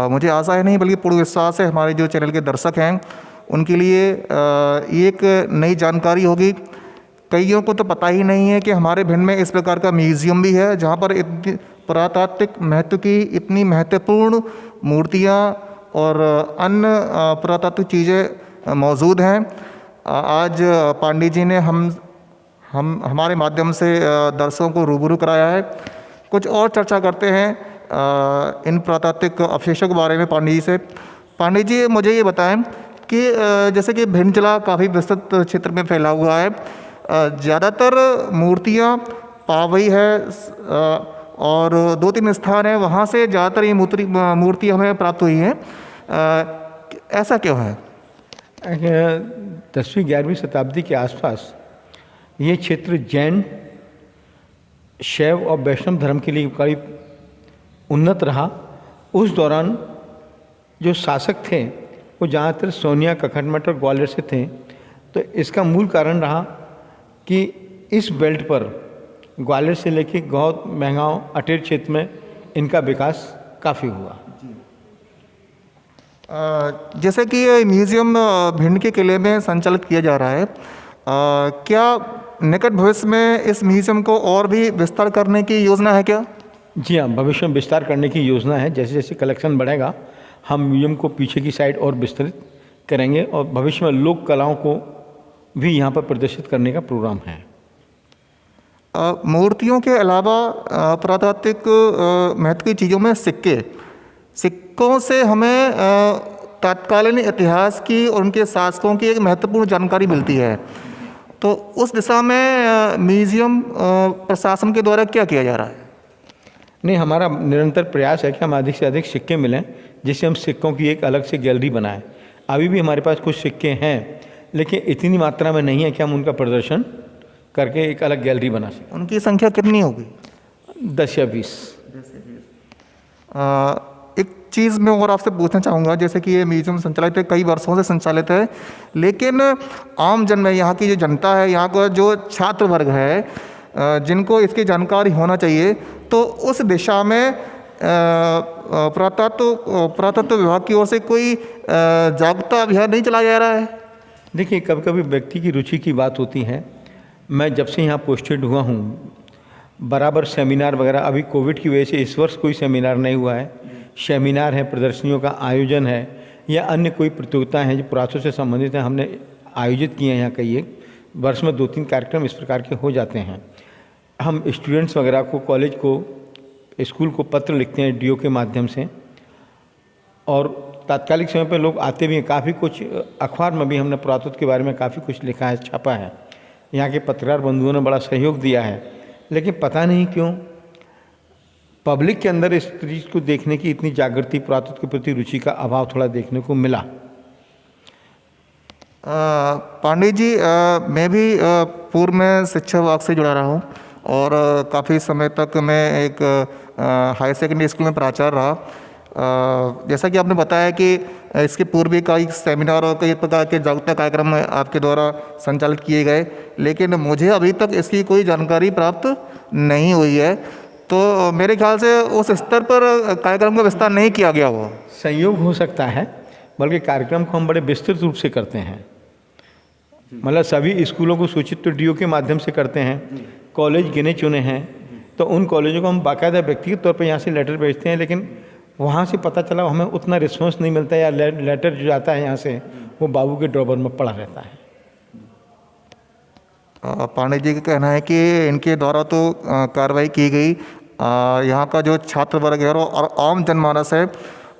मुझे आशा है नहीं बल्कि पूर्ण विश्वास है हमारे जो चैनल के दर्शक हैं उनके लिए एक नई जानकारी होगी कईयों को तो पता ही नहीं है कि हमारे भिंड में इस प्रकार का म्यूज़ियम भी है जहाँ पर इतनी पुरातात्विक महत्व की इतनी महत्वपूर्ण मूर्तियाँ और अन्य पुरातात्विक चीज़ें मौजूद हैं। आज पांडे जी ने हमारे माध्यम से दर्शकों को रूबरू कराया है। कुछ और चर्चा करते हैं इन पुरातात्विक अवशेषों के बारे में पांडे जी से। पांडे जी, मुझे ये बताएं कि जैसे कि भिंड जिला काफ़ी विस्तृत क्षेत्र में फैला हुआ है, ज़्यादातर मूर्तियाँ पावई है और 2-3 स्थान है वहाँ से ज़्यादातर ये मूर्ति हमें प्राप्त हुई हैं। ऐसा क्यों है? 10वीं 11वीं शताब्दी के आसपास ये क्षेत्र जैन, शैव और वैष्णव धर्म के लिए करीब उन्नत रहा। उस दौरान जो शासक थे वो ज़्यादातर सोनिया, कखटमठ और ग्वालियर से थे। तो इसका मूल कारण रहा कि इस बेल्ट पर ग्वालियर से लेकर गौद, महगांव, अटेर क्षेत्र में इनका विकास काफ़ी हुआ। जैसे कि ये म्यूज़ियम भिंड के किले में संचालित किया जा रहा है, क्या निकट भविष्य में इस म्यूज़ियम को और भी विस्तार करने की योजना है क्या? जी हाँ, भविष्य में विस्तार करने की योजना है। जैसे जैसे कलेक्शन बढ़ेगा हम म्यूज़ियम को पीछे की साइड और विस्तृत करेंगे और भविष्य में लोक कलाओं को भी यहाँ पर प्रदर्शित करने का प्रोग्राम है। मूर्तियों के अलावा पुरातात्विक महत्व की चीज़ों में सिक्कों से हमें तत्कालीन इतिहास की और उनके शासकों की एक महत्वपूर्ण जानकारी मिलती है। तो उस दिशा में म्यूज़ियम प्रशासन के द्वारा क्या किया जा रहा है? नहीं, हमारा निरंतर प्रयास है कि हम अधिक से अधिक सिक्के मिलें, जिससे हम सिक्कों की एक अलग से गैलरी बनाएं। अभी भी हमारे पास कुछ सिक्के हैं लेकिन इतनी मात्रा में नहीं है कि हम उनका प्रदर्शन करके एक अलग गैलरी बना सकें। उनकी संख्या कितनी होगी? 10 या 20। एक चीज़ मैं और आपसे पूछना चाहूँगा, जैसे कि ये म्यूज़ियम संचालित है, कई वर्षों से संचालित है, लेकिन आम जन में यहाँ की जो जनता है, यहाँ का जो छात्र वर्ग है, जिनको इसकी जानकारी होना चाहिए, तो उस दिशा में पुरातत्व विभाग की ओर से कोई जागरूकता अभियान नहीं चलाया जा रहा है? देखिए, कभी कभी व्यक्ति की रुचि की बात होती है। मैं जब से यहाँ पोस्टेड हुआ हूँ बराबर सेमिनार वगैरह, अभी कोविड की वजह से इस वर्ष कोई सेमिनार नहीं हुआ है। सेमिनार है, प्रदर्शनियों का आयोजन है या अन्य कोई प्रतियोगिताएं हैं जो पुरातत्व से संबंधित हैं, हमने आयोजित किए हैं। यहाँ कई एक वर्ष में 2-3 कार्यक्रम इस प्रकार के हो जाते हैं। हम स्टूडेंट्स वगैरह को, कॉलेज को, स्कूल को पत्र लिखते हैं डीओ के माध्यम से और तात्कालिक समय पर लोग आते भी हैं। काफ़ी कुछ अखबार में भी हमने पुरातत्व के बारे में काफ़ी कुछ लिखा है, छपा है। यहाँ के पत्रकार बंधुओं ने बड़ा सहयोग दिया है, लेकिन पता नहीं क्यों पब्लिक के अंदर इस चीज़ को देखने की इतनी जागृति, पुरातत्व के प्रति रुचि का अभाव थोड़ा देखने को मिला। पांडे जी, मैं भी पूर्व में शिक्षा विभाग से जुड़ा रहा हूँ और काफ़ी समय तक मैं एक हाई सेकेंडरी स्कूल में प्राचार्य रहा। जैसा कि आपने बताया कि इसके पूर्व भी कई सेमिनार और कई प्रकार के जागरूकता कार्यक्रम आपके द्वारा संचालित किए गए, लेकिन मुझे अभी तक इसकी कोई जानकारी प्राप्त नहीं हुई है। तो मेरे ख्याल से उस स्तर पर कार्यक्रम का विस्तार नहीं किया गया हो। संयोग हो सकता है, बल्कि कार्यक्रम को हम बड़े विस्तृत रूप से करते हैं। मतलब सभी स्कूलों को सूचित तो डीओ के माध्यम से करते हैं। कॉलेज गिने चुने हैं तो उन कॉलेजों को हम बाकायदा व्यक्तिगत तौर पर यहाँ से लेटर भेजते हैं, लेकिन वहाँ से पता चला हमें उतना रिस्पॉन्स नहीं मिलता या लेटर जो जाता है यहाँ से वो बाबू के ड्रॉवर में पड़ा रहता है। पांडे जी का कहना है कि इनके द्वारा तो कार्रवाई की गई, यहाँ का जो छात्र वर्ग है और आम जनमानस है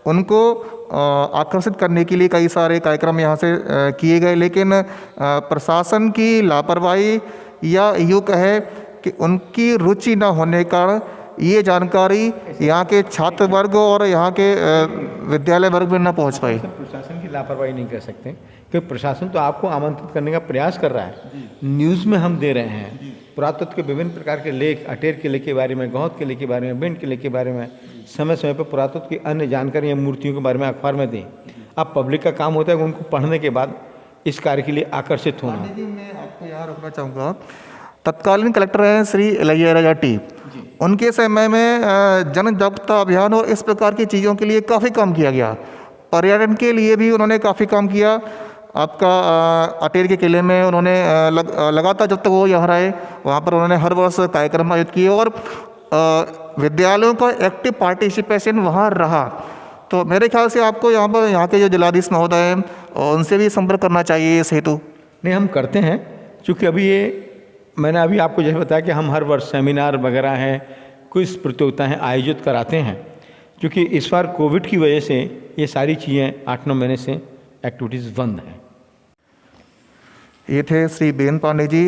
उनको आकर्षित करने के लिए कई सारे कार्यक्रम यहाँ से किए गए, लेकिन प्रशासन की लापरवाही या यूँ कहे कि उनकी रुचि न होने का ये जानकारी यहाँ के छात्र वर्ग और यहाँ के विद्यालय वर्ग में न पहुँच पाई। प्रशासन की लापरवाही नहीं कर सकते, क्योंकि प्रशासन तो आपको आमंत्रित करने का प्रयास कर रहा है। न्यूज़ में हम दे रहे हैं पुरातत्व के विभिन्न प्रकार के लेख, अटेर किले के बारे में, गौहद किले के बारे में, भिंड किले के बारे में, समय समय पर पुरातत्व की अन्य जानकारी या मूर्तियों के बारे में अखबार में दें। अब पब्लिक का काम होता है उनको पढ़ने के बाद इस कार्य के लिए आकर्षित होना। मैं आपको यहाँ रोकना चाहूँगा, तत्कालीन कलेक्टर हैं श्री इलैया राजा, उनके समय में जन जागरूकता अभियान और इस प्रकार की चीज़ों के लिए काफ़ी काम किया गया। पर्यटन के लिए भी उन्होंने काफ़ी काम किया। आपका अटेर के किले में उन्होंने लगातार जब तक वो यहाँ रहे वहाँ पर उन्होंने हर वर्ष कार्यक्रम आयोजित किए और विद्यालयों का एक्टिव पार्टिसिपेशन वहाँ रहा। तो मेरे ख्याल से आपको यहाँ के जो जिलाधीश महोदय हैं उनसे भी संपर्क करना चाहिए इस हेतु। नहीं, हम करते हैं, चूँकि अभी ये मैंने अभी आपको जैसे बताया कि हम हर वर्ष सेमिनार वगैरह हैं, क्विज प्रतियोगिताएँ आयोजित कराते हैं। क्योंकि इस बार कोविड की वजह से ये सारी चीज़ें 8-9 महीने से एक्टिविटीज़ बंद हैं। ये थे श्री बेन पांडे जी,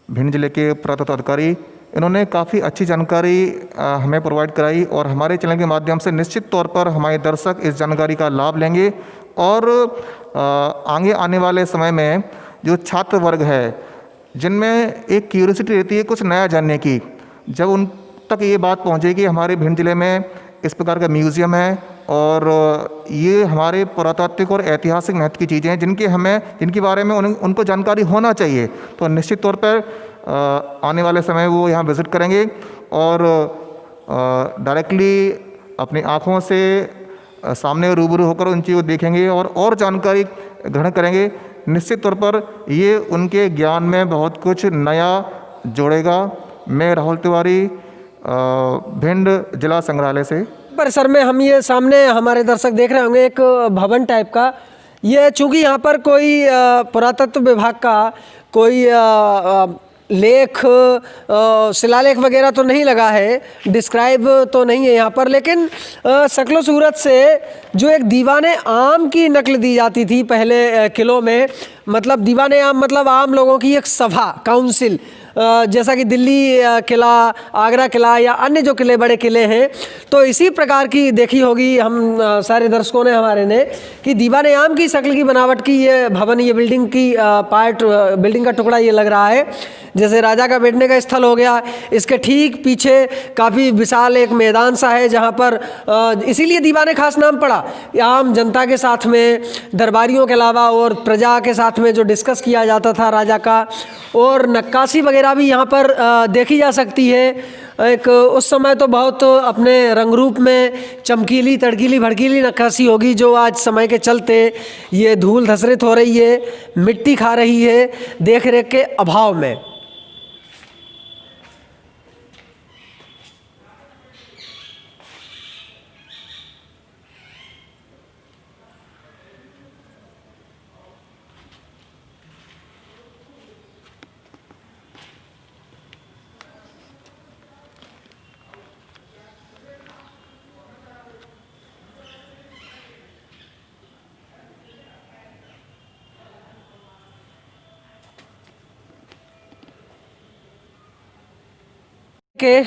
भिंड जिले के पुरातत्व अधिकारी। इन्होंने काफ़ी अच्छी जानकारी हमें प्रोवाइड कराई और हमारे चैनल के माध्यम से निश्चित तौर पर हमारे दर्शक इस जानकारी का लाभ लेंगे और आगे आने वाले समय में जो छात्र वर्ग है जिनमें एक क्यूरियोसिटी रहती है कुछ नया जानने की, जब उन तक ये बात पहुँचेगी हमारे भिंड जिले में इस प्रकार का म्यूज़ियम है और ये हमारे पुरातात्विक और ऐतिहासिक महत्व की चीज़ें हैं जिनके बारे में उनको जानकारी होना चाहिए, तो निश्चित तौर पर आने वाले समय वो यहाँ विज़िट करेंगे और डायरेक्टली अपनी आँखों से सामने रूबरू होकर उन चीज़ों को देखेंगे और जानकारी ग्रहण करेंगे। निश्चित तौर पर ये उनके ज्ञान में बहुत कुछ नया जोड़ेगा। मैं राहुल तिवारी, भिंड जिला संग्रहालय से। परिसर में हम ये सामने हमारे दर्शक देख रहे होंगे एक भवन टाइप का। ये चूँकि यहाँ पर कोई पुरातत्व विभाग का कोई लेख शिलालेख वगैरह तो नहीं लगा है, डिस्क्राइब तो नहीं है यहाँ पर, लेकिन शक्ल सूरत से जो एक दीवाने आम की नकल दी जाती थी पहले किलों में, मतलब दीवाने आम मतलब आम लोगों की एक सभा, काउंसिल, जैसा कि दिल्ली किला, आगरा किला या अन्य जो किले बड़े किले हैं, तो इसी प्रकार की देखी होगी हम सारे दर्शकों ने हमारे ने कि दीवाने आम की शक्ल की बनावट की ये भवन, ये बिल्डिंग की बिल्डिंग का टुकड़ा ये लग रहा है। जैसे राजा का बैठने का स्थल हो गया, इसके ठीक पीछे काफ़ी विशाल एक मैदान सा है जहाँ पर इसीलिए दीवाने खास नाम पड़ा। आम जनता के साथ में, दरबारियों के अलावा और प्रजा के साथ में जो डिस्कस किया जाता था राजा का, और नक्काशी वगैरह भी यहाँ पर देखी जा सकती है। एक उस समय तो बहुत अपने रंग रूप में चमकीली, तड़कीली, भड़कीली नक्काशी होगी जो आज समय के चलते ये धूल धसरित हो रही है, मिट्टी खा रही है देख रेख के अभाव में। के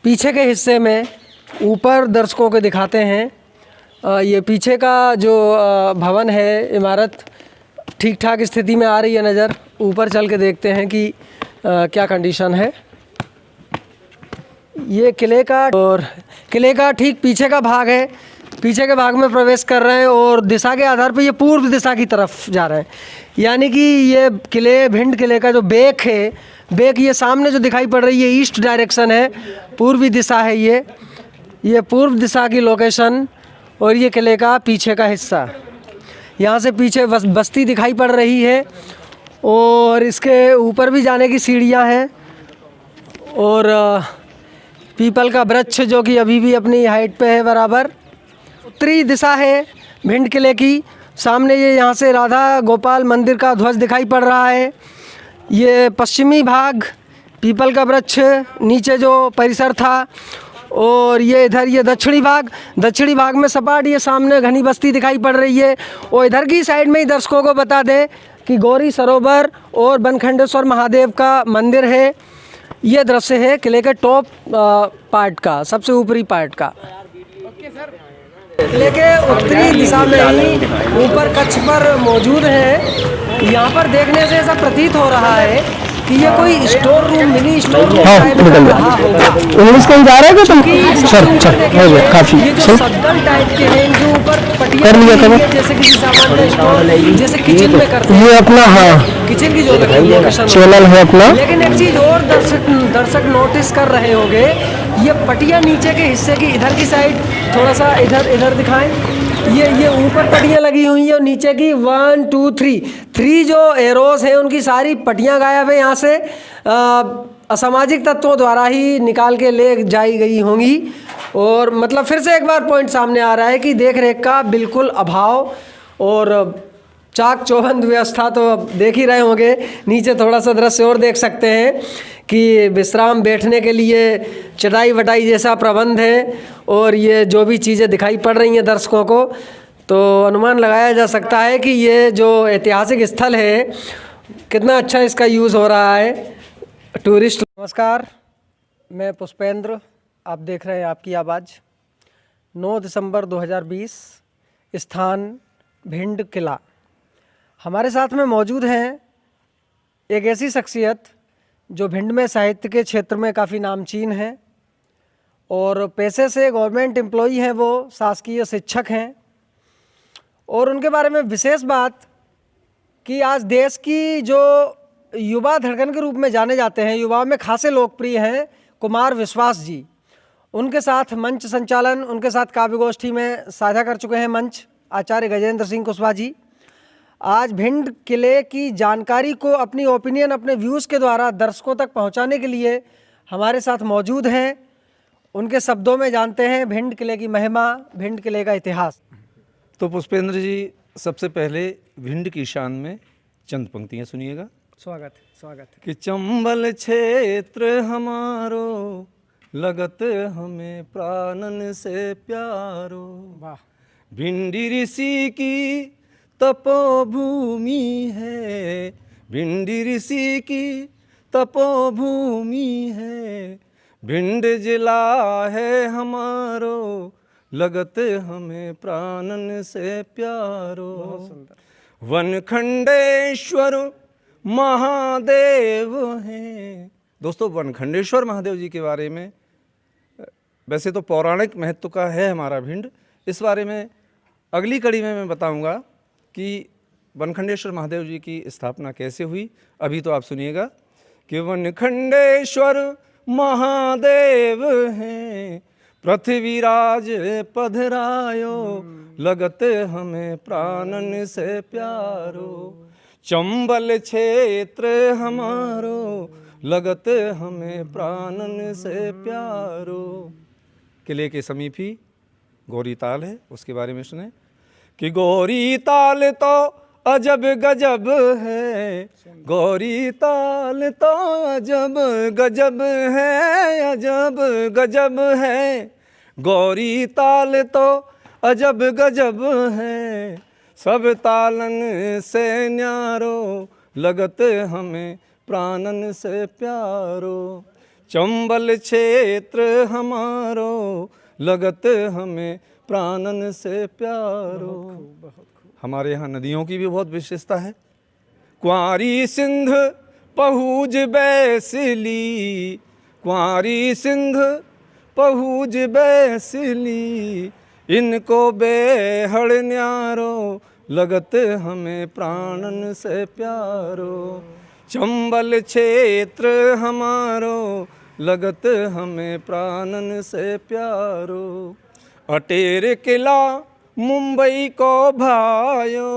पीछे के हिस्से में ऊपर दर्शकों को दिखाते हैं। ये पीछे का जो भवन है, इमारत ठीक ठाक स्थिति में आ रही है नज़र। ऊपर चल के देखते हैं कि क्या कंडीशन है। ये किले का और किले का ठीक पीछे का भाग है। पीछे के भाग में प्रवेश कर रहे हैं और दिशा के आधार पर ये पूर्व दिशा की तरफ जा रहे हैं। यानी कि ये किले, भिंड किले का जो बेक है, बेक ये सामने जो दिखाई पड़ रही है ईस्ट डायरेक्शन है, पूर्वी दिशा है ये पूर्व दिशा की लोकेशन। और ये किले का पीछे का हिस्सा, यहाँ से पीछे बस्ती दिखाई पड़ रही है और इसके ऊपर भी जाने की सीढ़ियाँ हैं और पीपल का वृक्ष जो कि अभी भी अपनी हाइट पे है बराबर। उत्तरी दिशा है भिंड किले की। सामने ये यहाँ से राधा गोपाल मंदिर का ध्वज दिखाई पड़ रहा है। ये पश्चिमी भाग पीपल का वृक्ष, नीचे जो परिसर था, और ये इधर ये दक्षिणी भाग में सपाट ये सामने घनी बस्ती दिखाई पड़ रही है। और इधर की साइड में ही दर्शकों को बता दें कि गौरी सरोवर और बनखंडेश्वर महादेव का मंदिर है। ये दृश्य है किले के टॉप पार्ट का, सबसे ऊपरी पार्ट का। किले के उत्तरी दिशा में ही ऊपर कच्छ पर मौजूद है। यहाँ पर देखने से ऐसा प्रतीत हो रहा है कि ये कोई store room, mini store room type लग रहा होगा। इंग्लिश कहीं जा रहा है क्या तुम? सर हो गया काफी। ये जो सद्दल टाइप के हैं इनके ऊपर पटिया जैसे कि सामान का स्टोर, जैसे किचन में करते हैं, ये अपना हाँ किचन की जो लोकेशन चैनल है अपना। लेकिन एक चीज और दर्शक नोटिस कर रहे होंगे, ये पटिया नीचे के हिस्से की इधर की साइड थोड़ा सा इधर दिखाएं। ये ऊपर पट्टियाँ लगी हुई हैं और नीचे की 1 2 3 जो एरोस हैं उनकी सारी पट्टियाँ गायब है यहाँ से। असामाजिक तत्वों द्वारा ही निकाल के ले जाई गई होंगी। और मतलब फिर से एक बार पॉइंट सामने आ रहा है कि देख रेख का बिल्कुल अभाव और चाक चौबंद व्यवस्था तो अब देख ही रहे होंगे। नीचे थोड़ा सा दृश्य और देख सकते हैं कि विश्राम बैठने के लिए चटाई वटाई जैसा प्रबंध है। और ये जो भी चीज़ें दिखाई पड़ रही हैं दर्शकों को, तो अनुमान लगाया जा सकता है कि ये जो ऐतिहासिक स्थल है कितना अच्छा इसका यूज़ हो रहा है टूरिस्ट। नमस्कार, मैं पुष्पेंद्र, आप देख रहे हैं आपकी आवाज़। 9 दिसंबर 2020, स्थान भिंड किला। हमारे साथ में मौजूद हैं एक ऐसी शख्सियत जो भिंड में साहित्य के क्षेत्र में काफ़ी नामचीन है और पेशे से गवर्नमेंट एम्प्लॉई हैं, वो शासकीय शिक्षक हैं। और उनके बारे में विशेष बात कि आज देश की जो युवा धड़कन के रूप में जाने जाते हैं, युवाओं में खासे लोकप्रिय हैं कुमार विश्वास जी। उनके साथ मंच संचालन, उनके साथ काव्य गोष्ठी में साझा कर चुके हैं मंच आचार्य गजेंद्र सिंह कुशवाहा जी। आज भिंड किले की जानकारी को अपनी ओपिनियन, अपने व्यूज़ के द्वारा दर्शकों तक पहुंचाने के लिए हमारे साथ मौजूद हैं। उनके शब्दों में जानते हैं भिंड किले की महिमा, भिंड किले का इतिहास। तो पुष्पेंद्र जी, सबसे पहले भिंड की शान में चंद पंक्तियाँ सुनिएगा। स्वागत स्वागत। कि चंबल क्षेत्र हमारो, लगत हमें प्राणन से प्यारो। वाह। भिंडी ऋषि की तपोभूमि है, भिंडी ऋषि की तपोभूमि है। भिंड जिला है हमारो, लगत हमें प्राणन से प्यारो। वनखंडेश्वर महादेव हैं। दोस्तों, वनखंडेश्वर महादेव जी के बारे में वैसे तो पौराणिक महत्व का है हमारा भिंड, इस बारे में अगली कड़ी में मैं बताऊंगा कि वनखंडेश्वर महादेव जी की स्थापना कैसे हुई। अभी तो आप सुनिएगा कि वनखंडेश्वर महादेव हैं, पृथ्वीराज पधरायो, लगत हमें प्राणन से प्यारो। चंबल क्षेत्र हमारो, लगत हमें प्राणन से प्यारो। किले के समीप ही गौरी ताल है, उसके बारे में सुने कि गौरी ताल तो अजब गजब है, गौरी ताल तो अजब गजब है, अजब गजब है। गौरी ताल तो अजब गजब है, सब तालन से न्यारो, लगत हमें प्राणन से प्यारो। चंबल क्षेत्र हमारो, लगत हमें प्राणन से प्यारो। हमारे यहाँ नदियों की भी बहुत विशेषता है। कुंवारी सिंध पहुज बैसली, कुंवारी सिंध पहुज बैसली, इनको बेहड़ न्यारो, लगत हमें प्राणन से प्यारो। चंबल क्षेत्र हमारो, लगत हमें प्राणन से प्यारो। अटेर किला मुंबई को भायो,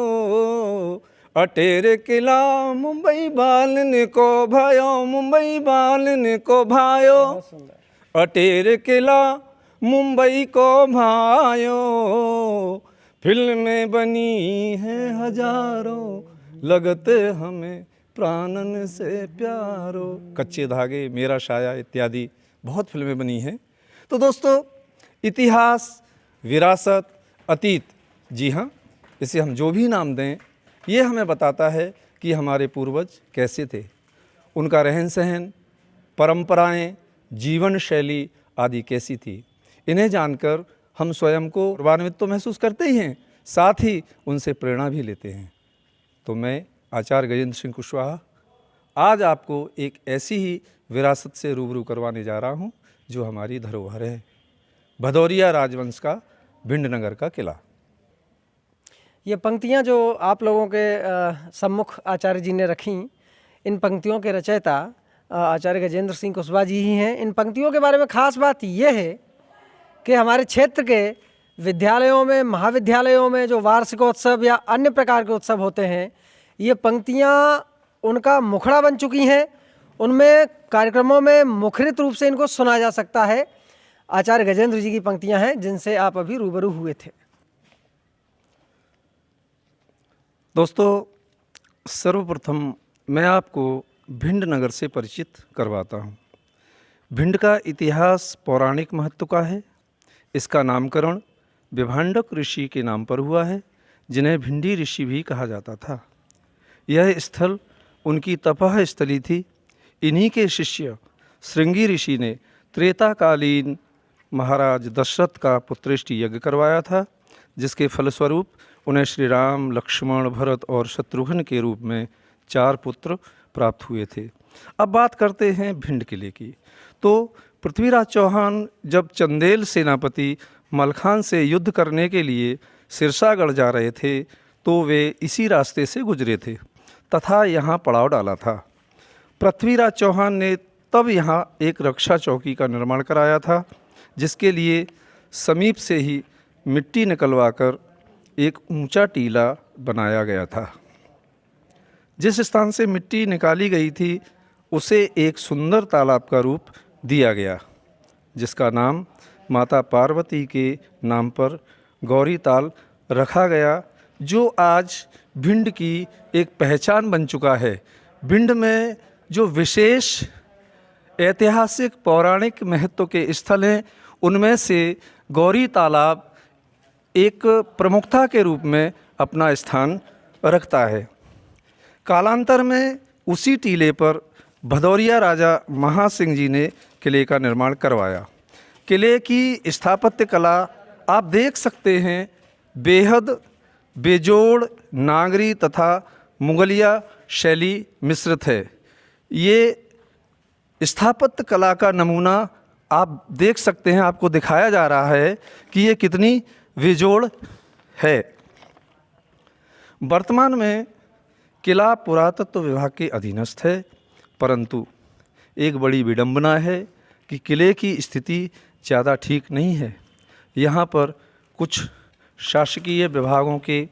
अटेर किला मुंबई बालन को भायो, मुंबई बालन को भायो। अटेर किला मुंबई को भायो, फिल्में बनी हैं हजारों, लगत हमें प्राणन से प्यारो। कच्चे धागे, मेरा शाया इत्यादि बहुत फिल्में बनी हैं। तो दोस्तों, इतिहास, विरासत, अतीत, जी हाँ, इसे हम जो भी नाम दें, ये हमें बताता है कि हमारे पूर्वज कैसे थे, उनका रहन सहन, परंपराएं, जीवन शैली आदि कैसी थी। इन्हें जानकर हम स्वयं को गौरवान्वित तो महसूस करते ही हैं, साथ ही उनसे प्रेरणा भी लेते हैं। तो मैं आचार्य गजेंद्र सिंह कुशवाहा आज आपको एक ऐसी ही विरासत से रूबरू करवाने जा रहा हूँ जो हमारी धरोहर है, भदौरिया राजवंश का भिंड नगर का किला। ये पंक्तियाँ जो आप लोगों के सम्मुख आचार्य जी ने रखी, इन पंक्तियों के रचयिता आचार्य गजेंद्र सिंह कुशवाहा जी ही हैं। इन पंक्तियों के बारे में ख़ास बात यह है कि हमारे क्षेत्र के विद्यालयों में, महाविद्यालयों में जो वार्षिकोत्सव या अन्य प्रकार के उत्सव होते हैं, ये पंक्तियाँ उनका मुखड़ा बन चुकी हैं। उनमें कार्यक्रमों में मुखरित रूप से इनको सुना जा सकता है। आचार्य गजेंद्र जी की पंक्तियाँ हैं जिनसे आप अभी रूबरू हुए थे। दोस्तों, सर्वप्रथम मैं आपको भिंड नगर से परिचित करवाता हूँ। भिंड का इतिहास पौराणिक महत्व का है। इसका नामकरण विभांडक ऋषि के नाम पर हुआ है, जिन्हें भिंडी ऋषि भी कहा जाता था। यह स्थल उनकी तपह स्थली थी। इन्हीं के शिष्य श्रृंगी ऋषि ने त्रेताकालीन महाराज दशरथ का पुत्रेष्टि यज्ञ करवाया था, जिसके फलस्वरूप उन्हें श्री राम, लक्ष्मण, भरत और शत्रुघ्न के रूप में 4 पुत्र प्राप्त हुए थे। अब बात करते हैं भिंड किले की। तो पृथ्वीराज चौहान जब चंदेल सेनापति मलखान से युद्ध करने के लिए सिरसागढ़ जा रहे थे, तो वे इसी रास्ते से गुजरे थे तथा यहाँ पड़ाव डाला था। पृथ्वीराज चौहान ने तब यहाँ एक रक्षा चौकी का निर्माण कराया था, जिसके लिए समीप से ही मिट्टी निकलवाकर एक ऊंचा टीला बनाया गया था। जिस स्थान से मिट्टी निकाली गई थी, उसे एक सुंदर तालाब का रूप दिया गया, जिसका नाम माता पार्वती के नाम पर गौरी ताल रखा गया, जो आज भिंड की एक पहचान बन चुका है। भिंड में जो विशेष ऐतिहासिक पौराणिक महत्व के स्थल हैं, उनमें से गौरी तालाब एक प्रमुखता के रूप में अपना स्थान रखता है। कालांतर में उसी टीले पर भदौरिया राजा महासिंह जी ने किले का निर्माण करवाया। किले की स्थापत्य कला आप देख सकते हैं, बेहद बेजोड़ नागरी तथा मुगलिया शैली मिश्रित है। ये स्थापत्य कला का नमूना आप देख सकते हैं, आपको दिखाया जा रहा है कि ये कितनी बेजोड़ है। वर्तमान में किला पुरातत्व विभाग के अधीनस्थ है, परंतु एक बड़ी विडंबना है कि किले की स्थिति ज़्यादा ठीक नहीं है। यहाँ पर कुछ शासकीय विभागों के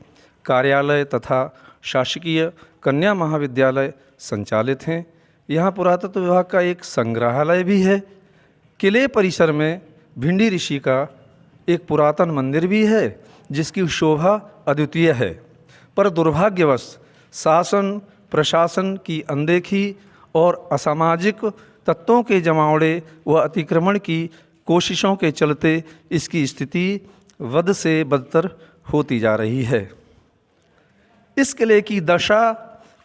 कार्यालय तथा शासकीय कन्या महाविद्यालय संचालित हैं। यहाँ पुरातत्व विभाग का एक संग्रहालय भी है। किले परिसर में भिंडी ऋषि का एक पुरातन मंदिर भी है, जिसकी शोभा अद्वितीय है, पर दुर्भाग्यवश शासन प्रशासन की अनदेखी और असामाजिक तत्वों के जमावड़े व अतिक्रमण की कोशिशों के चलते इसकी स्थिति बद से बदतर होती जा रही है। इस किले की दशा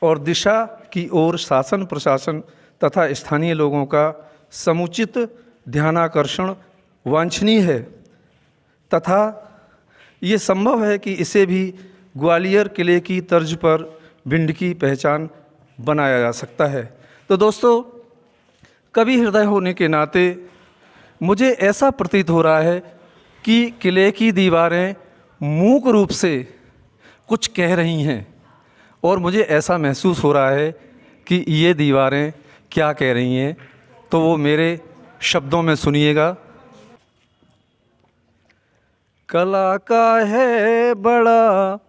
और दिशा की ओर शासन प्रशासन तथा स्थानीय लोगों का समुचित ध्यानाकर्षण वांछनीय है, तथा ये संभव है कि इसे भी ग्वालियर किले की तर्ज पर भिंड की पहचान बनाया जा सकता है। तो दोस्तों, कवि हृदय होने के नाते मुझे ऐसा प्रतीत हो रहा है कि किले की दीवारें मूक रूप से कुछ कह रही हैं, और मुझे ऐसा महसूस हो रहा है कि ये दीवारें क्या कह रही हैं। तो वो मेरे शब्दों में सुनिएगा। कला का है बड़ा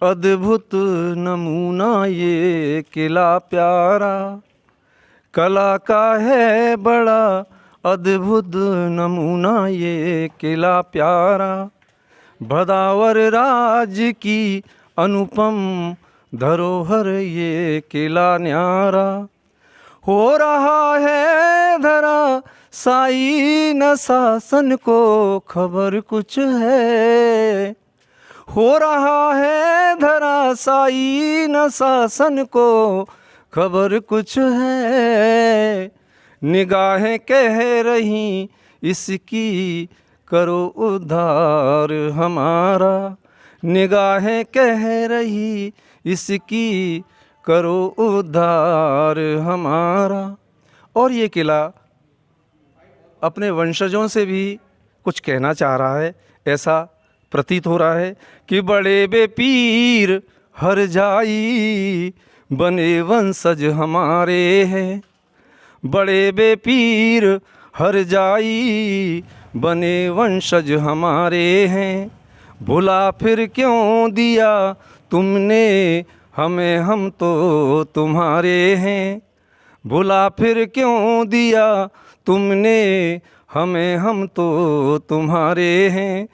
अद्भुत नमूना ये किला प्यारा, कला का है बड़ा अद्भुत नमूना ये किला प्यारा, भदावर राज की अनुपम धरोहर ये किला न्यारा, हो रहा है धरा साई न शासन को खबर कुछ है, हो रहा है धरा साई न शासन को खबर कुछ है, निगाहें कह रही इसकी करो उद्धार हमारा, निगाहें कह रही इसकी करो उद्धार हमारा। और ये किला अपने वंशजों से भी कुछ कहना चाह रहा है, ऐसा प्रतीत हो रहा है कि बड़े बेपीर हर जाई बने वंशज हमारे हैं, बड़े बेपीर हर जाई बने वंशज हमारे हैं, भुला फिर क्यों दिया तुमने हमें, हम तो तुम्हारे हैं। भुला फिर क्यों दिया तुमने हमें, हम तो तुम्हारे हैं।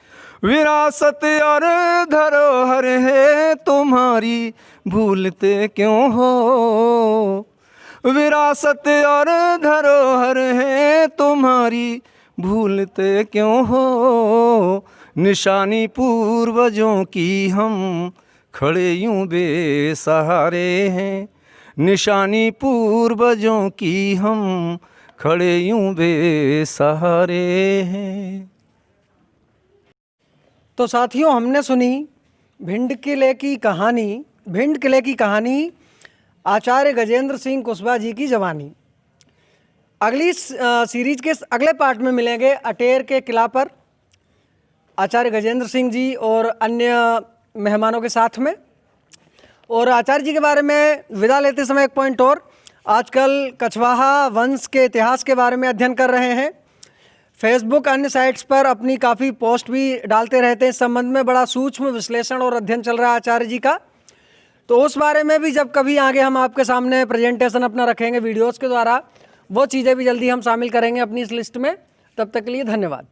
विरासत और धरोहर है तुम्हारी, भूलते क्यों हो। विरासत और धरोहर है तुम्हारी, भूलते क्यों हो। निशानी पूर्वजों की हम खड़े यूं बेसहारे हैं। निशानी पूर्वजों की हम खड़े यूं बेसहारे हैं। तो साथियों, हमने सुनी भिंड किले की कहानी, भिंड किले की कहानी आचार्य गजेंद्र सिंह कुशवाहा जी की जवानी। अगली सीरीज के अगले पार्ट में मिलेंगे अटेर के किला पर आचार्य गजेंद्र सिंह जी और अन्य मेहमानों के साथ में। और आचार्य जी के बारे में विदा लेते समय एक पॉइंट और, आजकल कछवाहा वंश के इतिहास के बारे में अध्ययन कर रहे हैं। फेसबुक अन्य साइट्स पर अपनी काफ़ी पोस्ट भी डालते रहते हैं। इस संबंध में बड़ा सूक्ष्म विश्लेषण और अध्ययन चल रहा है आचार्य जी का, तो उस बारे में भी जब कभी आगे हम आपके सामने प्रेजेंटेशन अपना रखेंगे वीडियोस के द्वारा, वो चीज़ें भी जल्दी हम शामिल करेंगे अपनी इस लिस्ट में। तब तक के लिए धन्यवाद।